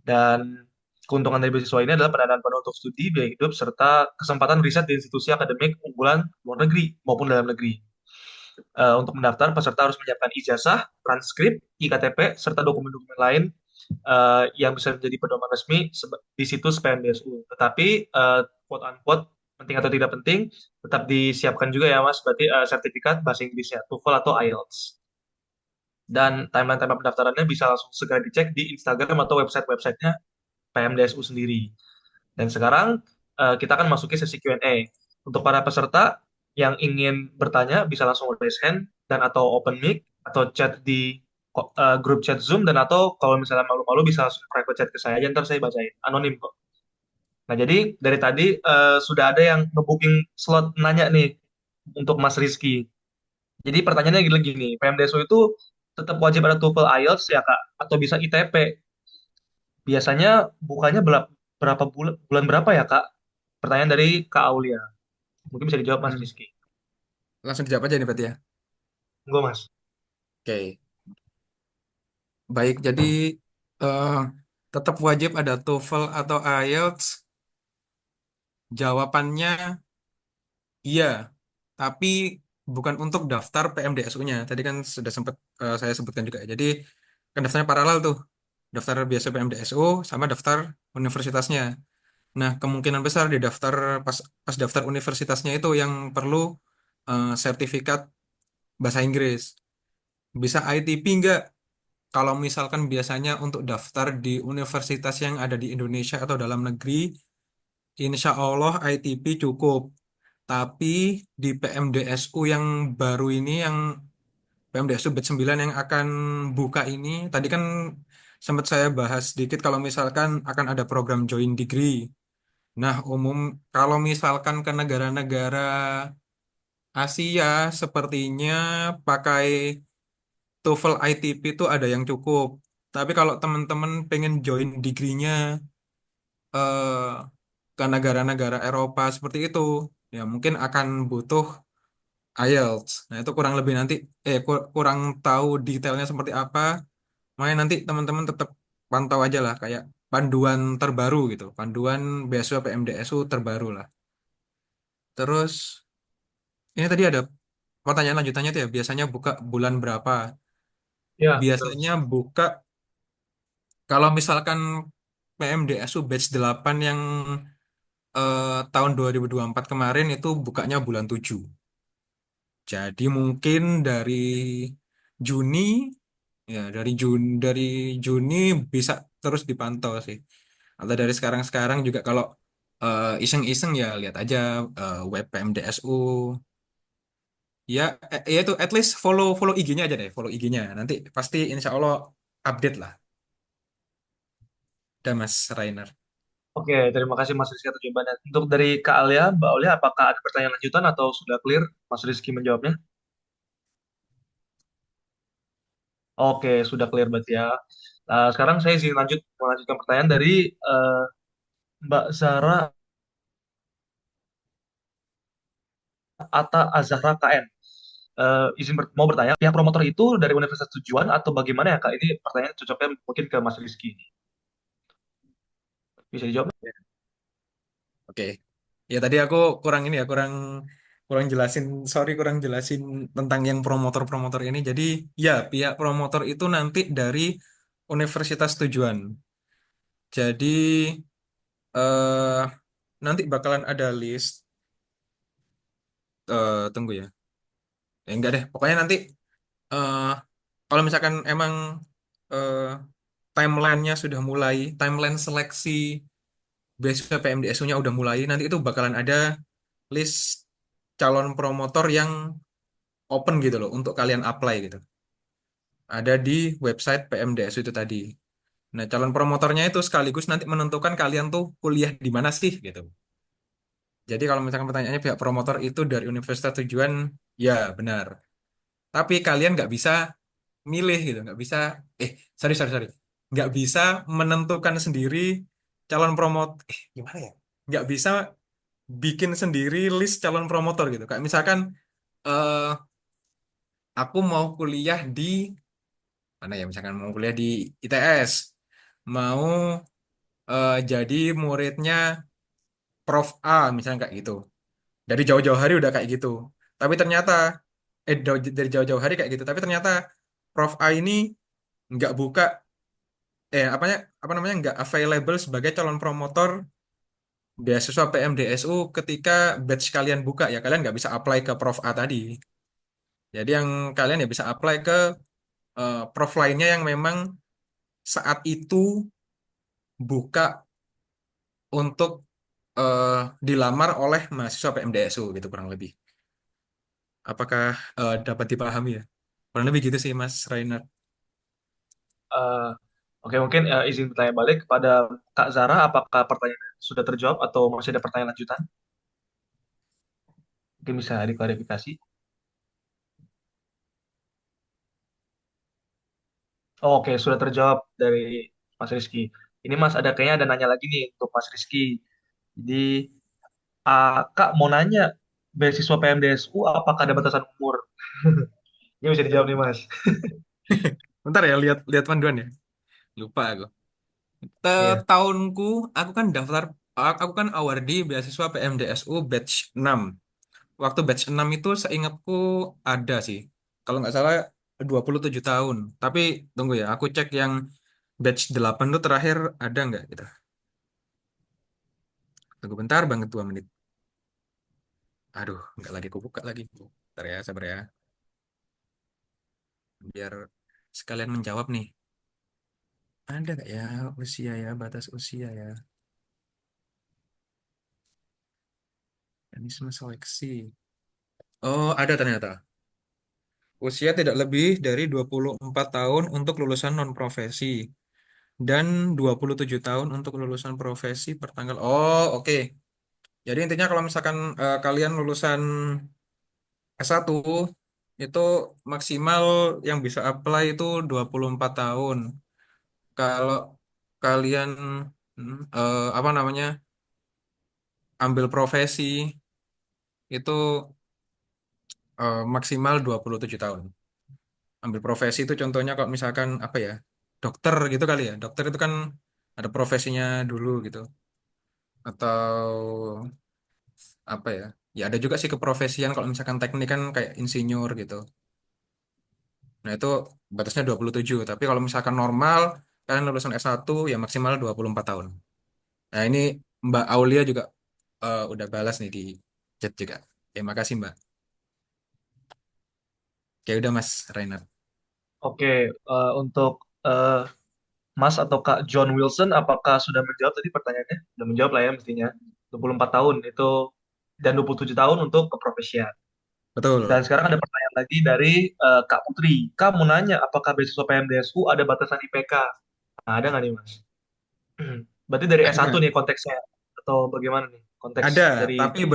B: Dan keuntungan dari beasiswa ini adalah pendanaan penuh untuk studi, biaya hidup, serta kesempatan riset di institusi akademik unggulan luar negeri maupun dalam negeri. Untuk mendaftar, peserta harus menyiapkan ijazah, transkrip, IKTP, serta dokumen-dokumen lain yang bisa menjadi pedoman resmi di situs PMDSU. Tetapi, quote unquote, penting atau tidak penting, tetap disiapkan juga ya Mas, berarti sertifikat bahasa Inggrisnya, TOEFL atau IELTS. Dan timeline-timeline pendaftarannya bisa langsung segera dicek di Instagram atau website-websitenya PMDSU sendiri. Dan sekarang kita akan masuki sesi Q&A. Untuk para peserta yang ingin bertanya bisa langsung raise hand dan atau open mic atau chat di grup chat Zoom dan atau kalau misalnya malu-malu bisa langsung private chat ke saya aja ntar saya bacain anonim kok. Nah jadi dari tadi sudah ada yang nge-booking slot nanya nih untuk Mas Rizky. Jadi pertanyaannya gini, PMDSU itu tetap wajib ada TOEFL IELTS ya Kak atau bisa ITP? Biasanya bukanya berapa bulan, bulan berapa ya Kak? Pertanyaan dari Kak Aulia. Mungkin bisa dijawab Mas
C: Hmm,
B: Rizky.
C: Langsung dijawab aja nih berarti ya.
B: Enggak Mas.
C: Oke. Baik, jadi eh, tetap wajib ada TOEFL atau IELTS. Jawabannya iya, tapi bukan untuk daftar PMDSU-nya. Tadi kan sudah sempat saya sebutkan juga. Jadi kan daftarnya paralel tuh. Daftar biasa PMDSU sama daftar universitasnya. Nah, kemungkinan besar di daftar pas daftar universitasnya itu yang perlu sertifikat bahasa Inggris. Bisa ITP nggak? Kalau misalkan biasanya untuk daftar di universitas yang ada di Indonesia atau dalam negeri, insya Allah ITP cukup. Tapi di PMDSU yang baru ini, yang PMDSU batch 9 yang akan buka ini, tadi kan sempat saya bahas sedikit kalau misalkan akan ada program joint degree. Nah, kalau misalkan ke negara-negara Asia, sepertinya pakai TOEFL ITP itu ada yang cukup. Tapi kalau teman-teman pengen join degree-nya eh, ke negara-negara Eropa seperti itu, ya mungkin akan butuh IELTS. Nah, itu kurang lebih nanti, kurang tahu detailnya seperti apa. Makanya nanti teman-teman tetap pantau aja lah, kayak panduan terbaru gitu, panduan beasiswa PMDSU terbaru lah. Terus ini tadi ada pertanyaan lanjutannya tuh ya, biasanya buka bulan berapa?
B: Ya, betul.
C: Biasanya buka kalau misalkan PMDSU batch 8 yang tahun 2024 kemarin itu bukanya bulan 7. Jadi mungkin dari Juni ya dari Juni bisa terus dipantau sih. Atau dari sekarang-sekarang juga kalau iseng-iseng ya lihat aja web PMDSU. Ya, ya itu at least follow follow IG-nya aja deh, follow IG-nya. Nanti pasti insya Allah update lah. Udah Mas Rainer.
B: Oke, terima kasih Mas Rizky atas jawabannya. Untuk dari Kak Alia, Mbak Aulia, apakah ada pertanyaan lanjutan atau sudah clear Mas Rizky menjawabnya? Oke, sudah clear berarti ya. Nah, sekarang saya izin melanjutkan pertanyaan dari eh, Mbak Zara Atta Azahra KN. Mau bertanya, pihak promotor itu dari universitas tujuan atau bagaimana ya Kak? Ini pertanyaan cocoknya mungkin ke Mas Rizky. Bisa dijawab?
C: Oke. Ya tadi aku kurang ini ya, kurang kurang jelasin, sorry kurang jelasin tentang yang promotor-promotor ini. Jadi ya pihak promotor itu nanti dari universitas tujuan. Jadi eh nanti bakalan ada list. Tunggu ya. Enggak deh. Pokoknya nanti eh kalau misalkan emang eh timelinenya sudah mulai, timeline seleksi beasiswa PMDSU-nya udah mulai, nanti itu bakalan ada list calon promotor yang open gitu loh untuk kalian apply gitu. Ada di website PMDSU itu tadi. Nah, calon promotornya itu sekaligus nanti menentukan kalian tuh kuliah di mana sih gitu. Jadi kalau misalkan pertanyaannya pihak promotor itu dari universitas tujuan, ya benar. Tapi kalian nggak bisa milih gitu, nggak bisa, sorry sorry sorry, nggak bisa menentukan sendiri calon promot, gimana ya? Nggak bisa bikin sendiri list calon promotor gitu. Kayak misalkan eh aku mau kuliah di mana ya? Misalkan mau kuliah di ITS, mau jadi muridnya Prof A misalnya kayak gitu. Dari jauh-jauh hari udah kayak gitu. Tapi ternyata dari jauh-jauh hari kayak gitu. Tapi ternyata Prof A ini nggak buka apanya apa namanya nggak available sebagai calon promotor beasiswa PMDSU ketika batch kalian buka ya kalian nggak bisa apply ke Prof A tadi. Jadi yang kalian ya bisa apply ke prof lainnya yang memang saat itu buka untuk eh, dilamar oleh mahasiswa PMDSU gitu kurang lebih. Apakah dapat dipahami ya? Kurang lebih gitu sih Mas Rainer.
B: Eh, Oke, mungkin izin bertanya balik kepada Kak Zara, apakah pertanyaan sudah terjawab atau masih ada pertanyaan lanjutan? Mungkin bisa diklarifikasi. Oke, sudah terjawab dari Mas Rizky. Ini Mas ada kayaknya ada nanya lagi nih untuk Mas Rizky. Jadi, Kak mau nanya, beasiswa PMDSU apakah ada batasan umur? Ini bisa dijawab nih Mas.
C: Bentar ya lihat lihat panduan ya. Lupa aku.
B: Iya.
C: Tahunku aku kan daftar aku kan awardee beasiswa PMDSU batch 6. Waktu batch 6 itu seingatku ada sih. Kalau nggak salah 27 tahun. Tapi tunggu ya, aku cek yang batch 8 tuh terakhir ada nggak gitu. Tunggu bentar banget 2 menit. Aduh, nggak lagi aku buka lagi. Bentar ya, sabar ya. Biar sekalian menjawab nih. Ada nggak ya usia ya, batas usia ya. Mekanisme seleksi. Oh, ada ternyata. Usia tidak lebih dari 24 tahun untuk lulusan non-profesi dan 27 tahun untuk lulusan profesi pertanggal. Oh, oke. Jadi intinya kalau misalkan kalian lulusan S1 itu maksimal yang bisa apply itu 24 tahun. Kalau kalian apa namanya? Ambil profesi itu maksimal 27 tahun. Ambil profesi itu contohnya kalau misalkan apa ya? Dokter gitu kali ya. Dokter itu kan ada profesinya dulu gitu. Atau apa ya? Ya ada juga sih keprofesian kalau misalkan teknik kan kayak insinyur gitu. Nah, itu batasnya 27. Tapi kalau misalkan normal, kalian lulusan S1 ya maksimal 24 tahun. Nah, ini Mbak Aulia juga udah balas nih di chat juga. Ya, makasih Mbak. Kayak udah Mas Reinhard.
B: Oke, untuk eh, Mas atau Kak John Wilson, apakah sudah menjawab tadi pertanyaannya? Sudah menjawab lah ya mestinya. 24 tahun itu dan 27 tahun untuk keprofesian. Dan
C: Betul.
B: sekarang ada pertanyaan lagi dari Kak Putri. Kak mau nanya, apakah beasiswa PMDSU ada batasan IPK? Nah, ada nggak nih, Mas? Berarti dari S1
C: Ada.
B: nih konteksnya, atau bagaimana nih konteks
C: Ada,
B: dari...
C: tapi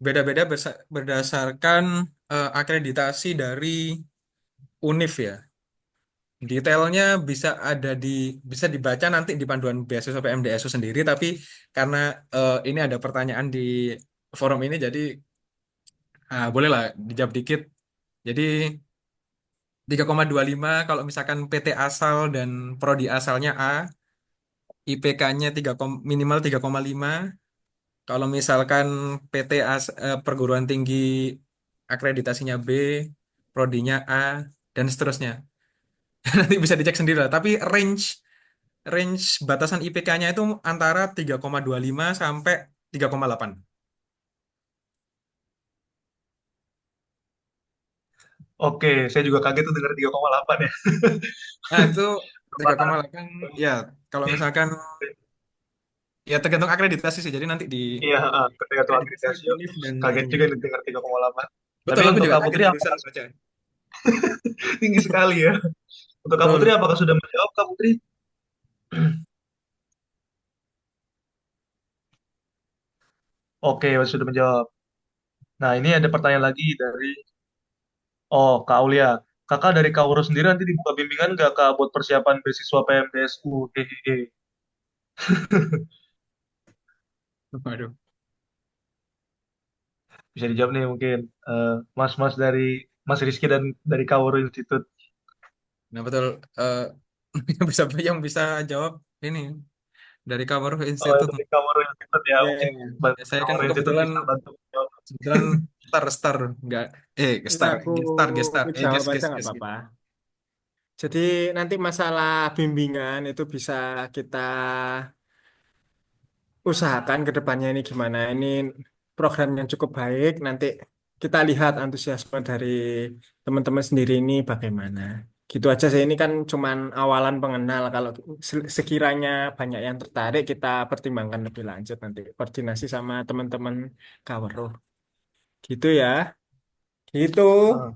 C: beda-beda berdasarkan akreditasi dari UNIF ya. Detailnya bisa dibaca nanti di panduan beasiswa PMDSU sendiri, tapi karena ini ada pertanyaan di forum ini, jadi bolehlah dijawab dikit. Jadi 3,25 kalau misalkan PT asal dan prodi asalnya A, IPK-nya minimal 3,5. Kalau misalkan perguruan tinggi akreditasinya B, prodinya A, dan seterusnya. Nanti bisa dicek sendiri lah. Tapi range range batasan IPK-nya itu antara 3,25 sampai 3,8.
B: Oke, saya juga kaget tuh dengar 3,8 ya.
C: Nah, itu
B: Perbatasan.
C: 3,8 ya kalau misalkan ya tergantung akreditasi sih. Jadi nanti di
B: Iya, ketika tuh
C: akreditasi
B: akreditasi,
C: UNIF dan
B: kaget
C: ininya.
B: juga nih dengar 3,8. Tapi
C: Betul, aku
B: untuk
C: juga
B: Kak
C: kaget
B: Putri
C: barusan
B: apakah
C: baca.
B: tinggi sekali ya? Untuk Kak Putri
C: Betul.
B: apakah sudah menjawab Kak Putri? Oke, sudah menjawab. Nah, ini ada pertanyaan lagi dari Kak Aulia. Kakak dari Kauro sendiri nanti dibuka bimbingan nggak Kak buat persiapan beasiswa PMDSU? Hehehe.
C: Waduh.
B: Bisa dijawab nih mungkin Mas-mas dari Mas Rizky dan dari Kauro Institute.
C: Nah, betul. Eh, yang bisa jawab ini dari Kabar
B: Oh,
C: Institute.
B: dari Kauro Institute ya,
C: Ya, ya,
B: mungkin
C: ya.
B: bantu
C: Ya, saya kan
B: Kauro Institute
C: kebetulan
B: bisa bantu menjawab.
C: kebetulan star nggak
D: Ini aku jawab aja nggak
C: guest.
D: apa-apa. Jadi nanti masalah bimbingan itu bisa kita usahakan ke depannya ini gimana. Ini program yang cukup baik. Nanti kita lihat antusiasme dari teman-teman sendiri ini bagaimana. Gitu aja sih. Ini kan cuman awalan pengenal. Kalau sekiranya banyak yang tertarik, kita pertimbangkan lebih lanjut nanti. Koordinasi sama teman-teman Kawero. Gitu ya. Gitu.
B: Ah,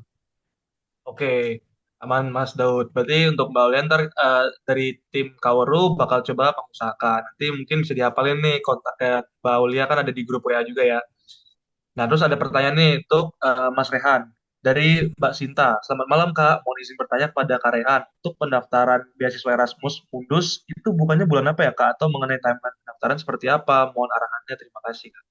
B: Oke, aman Mas Daud. Berarti untuk Mbak Aulia ntar dari tim Kaworu bakal coba mengusahakan. Nanti mungkin bisa dihafalin nih kontaknya Mbak Aulia kan ada di grup WA juga ya. Nah, terus ada pertanyaan nih untuk Mas Rehan. Dari Mbak Sinta. Selamat malam Kak. Mohon izin bertanya kepada Kak Rehan. Untuk pendaftaran beasiswa Erasmus Mundus itu bukannya bulan apa ya Kak? Atau mengenai timeline pendaftaran seperti apa? Mohon arahannya. Terima kasih Kak.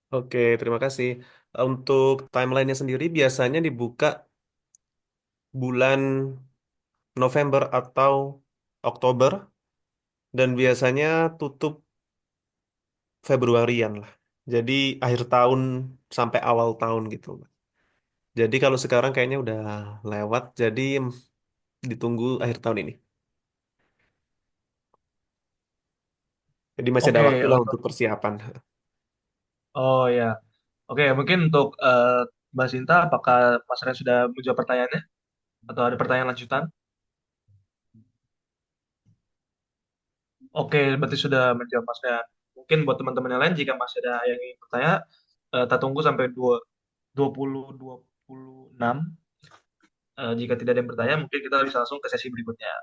A: Oke, terima kasih. Untuk timelinenya sendiri biasanya dibuka bulan November atau Oktober dan biasanya tutup Februarian lah. Jadi akhir tahun sampai awal tahun gitu. Jadi kalau sekarang kayaknya udah lewat, jadi ditunggu akhir tahun ini. Jadi masih ada
B: Oke,
A: waktu lah untuk persiapan.
B: oh ya. Oke, mungkin untuk Mbak Sinta, apakah Mas Ren sudah menjawab pertanyaannya? Atau ada pertanyaan lanjutan? Oke, berarti sudah menjawab Mas Ren. Mungkin buat teman-teman yang lain, jika masih ada yang ingin bertanya, kita tunggu sampai 2026. Jika tidak ada yang bertanya, mungkin kita bisa langsung ke sesi berikutnya.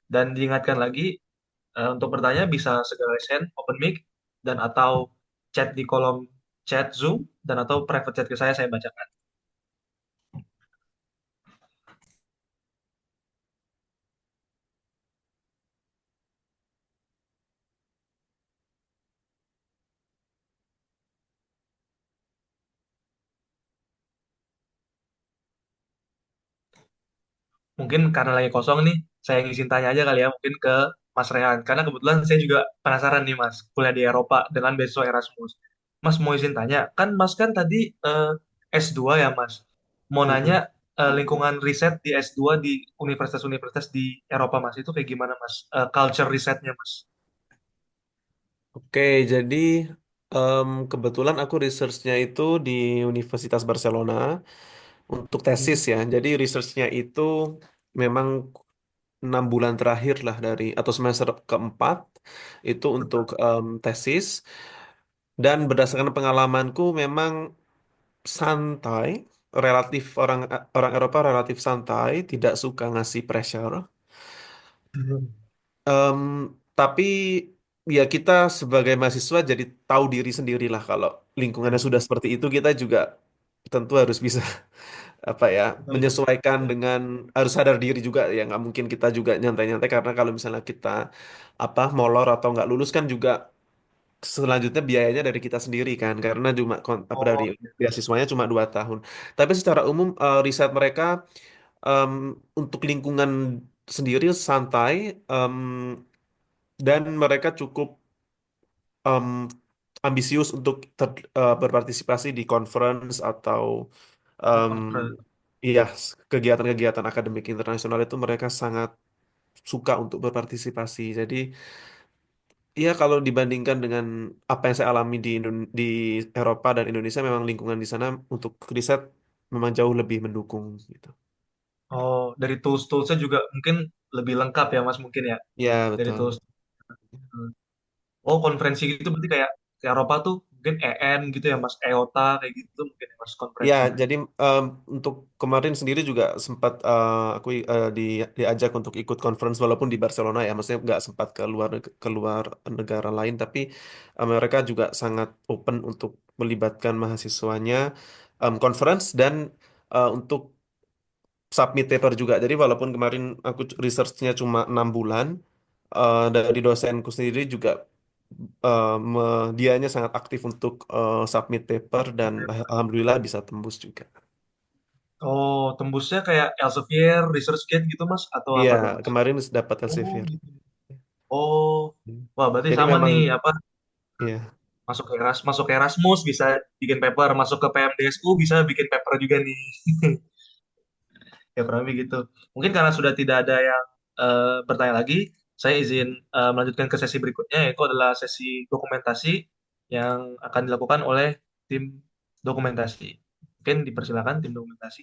B: Dan diingatkan lagi, untuk bertanya bisa segera send open mic dan atau chat di kolom chat Zoom dan atau private chat ke saya bacakan. Mungkin karena lagi kosong nih, saya izin tanya aja kali ya mungkin ke Mas Rehan. Karena kebetulan saya juga penasaran nih Mas, kuliah di Eropa dengan beasiswa Erasmus. Mas mau izin tanya, kan Mas kan tadi S2 ya Mas. Mau nanya
A: Mm-mm.
B: lingkungan riset di S2 di universitas-universitas di Eropa Mas, itu kayak gimana Mas? Culture risetnya Mas.
A: Oke, jadi kebetulan aku researchnya itu di Universitas Barcelona untuk tesis
B: Hmm.
A: ya. Jadi researchnya itu memang 6 bulan terakhir lah dari atau semester keempat itu untuk tesis dan berdasarkan pengalamanku memang santai, relatif orang orang Eropa relatif santai, tidak suka ngasih pressure. Em, tapi ya kita sebagai mahasiswa jadi tahu diri sendirilah kalau lingkungannya
B: Ya,
A: sudah seperti itu kita juga tentu harus bisa apa ya
B: betul juga.
A: menyesuaikan dengan harus sadar diri juga ya nggak mungkin kita juga nyantai-nyantai karena kalau misalnya kita apa molor atau nggak lulus kan juga selanjutnya biayanya dari kita sendiri kan karena cuma apa dari
B: Oh,
A: beasiswanya cuma 2 tahun. Tapi secara umum riset mereka em, untuk lingkungan sendiri santai em, dan mereka cukup em, ambisius untuk berpartisipasi di conference atau
B: oh,
A: em,
B: conference.
A: iya kegiatan-kegiatan akademik internasional itu mereka sangat suka untuk berpartisipasi. Jadi iya kalau dibandingkan dengan apa yang saya alami di Eropa dan Indonesia memang lingkungan di sana untuk riset memang jauh lebih mendukung gitu.
B: Oh, dari tools-toolsnya juga mungkin lebih lengkap ya Mas mungkin ya
A: Ya
B: dari tools.
A: betul.
B: Hmm. Oh, konferensi gitu berarti kayak ke Eropa tuh mungkin EN gitu ya Mas, EOTA kayak gitu mungkin ya Mas
A: Ya,
B: konferensinya.
A: jadi untuk kemarin sendiri juga sempat aku diajak untuk ikut conference walaupun di Barcelona ya, maksudnya nggak sempat keluar negara lain, tapi mereka juga sangat open untuk melibatkan mahasiswanya conference dan untuk submit paper juga. Jadi walaupun kemarin aku researchnya cuma 6 bulan, dari dosenku sendiri juga dianya sangat aktif untuk submit paper dan alhamdulillah bisa tembus juga.
B: Oh, tembusnya kayak Elsevier, ResearchGate gitu Mas atau
A: Iya,
B: apa tuh Mas?
A: kemarin dapat
B: Oh,
A: Elsevier.
B: gitu. Oh,
A: Hmm.
B: wah berarti
A: Jadi
B: sama
A: memang,
B: nih apa
A: iya,
B: masuk ke Erasmus bisa bikin paper, masuk ke PMDSU bisa bikin paper juga nih. Ya kurang lebih gitu. Mungkin karena sudah tidak ada yang bertanya lagi, saya izin melanjutkan ke sesi berikutnya, yaitu adalah sesi dokumentasi yang akan dilakukan oleh tim dokumentasi. Mungkin dipersilakan tim dokumentasi.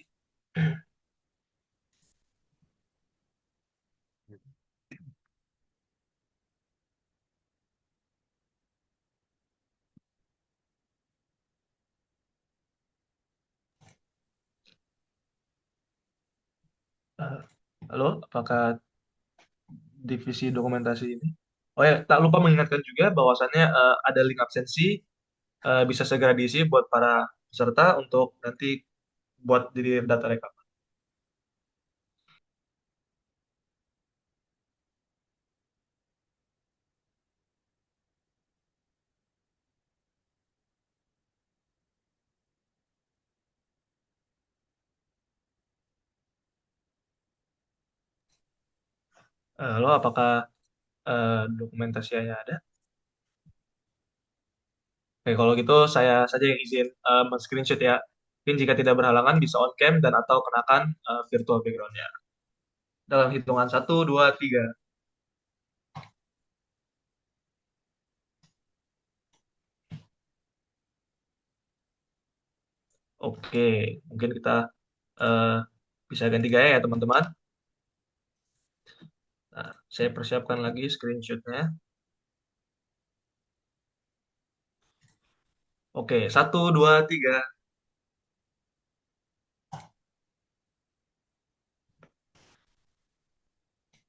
B: Eh, Halo, apakah divisi dokumentasi ini? Oh ya, tak lupa mengingatkan juga bahwasannya ada link absensi bisa segera diisi buat para peserta untuk nanti buat jadi data rekap. Halo, apakah dokumentasinya ada? Oke, kalau gitu saya saja yang izin men-screenshot ya. Mungkin jika tidak berhalangan bisa on cam dan atau kenakan virtual background-nya. Dalam hitungan satu, dua, tiga. Oke, mungkin kita eh, bisa ganti gaya ya teman-teman. Nah, saya persiapkan lagi screenshot-nya. Oke, satu, dua, tiga.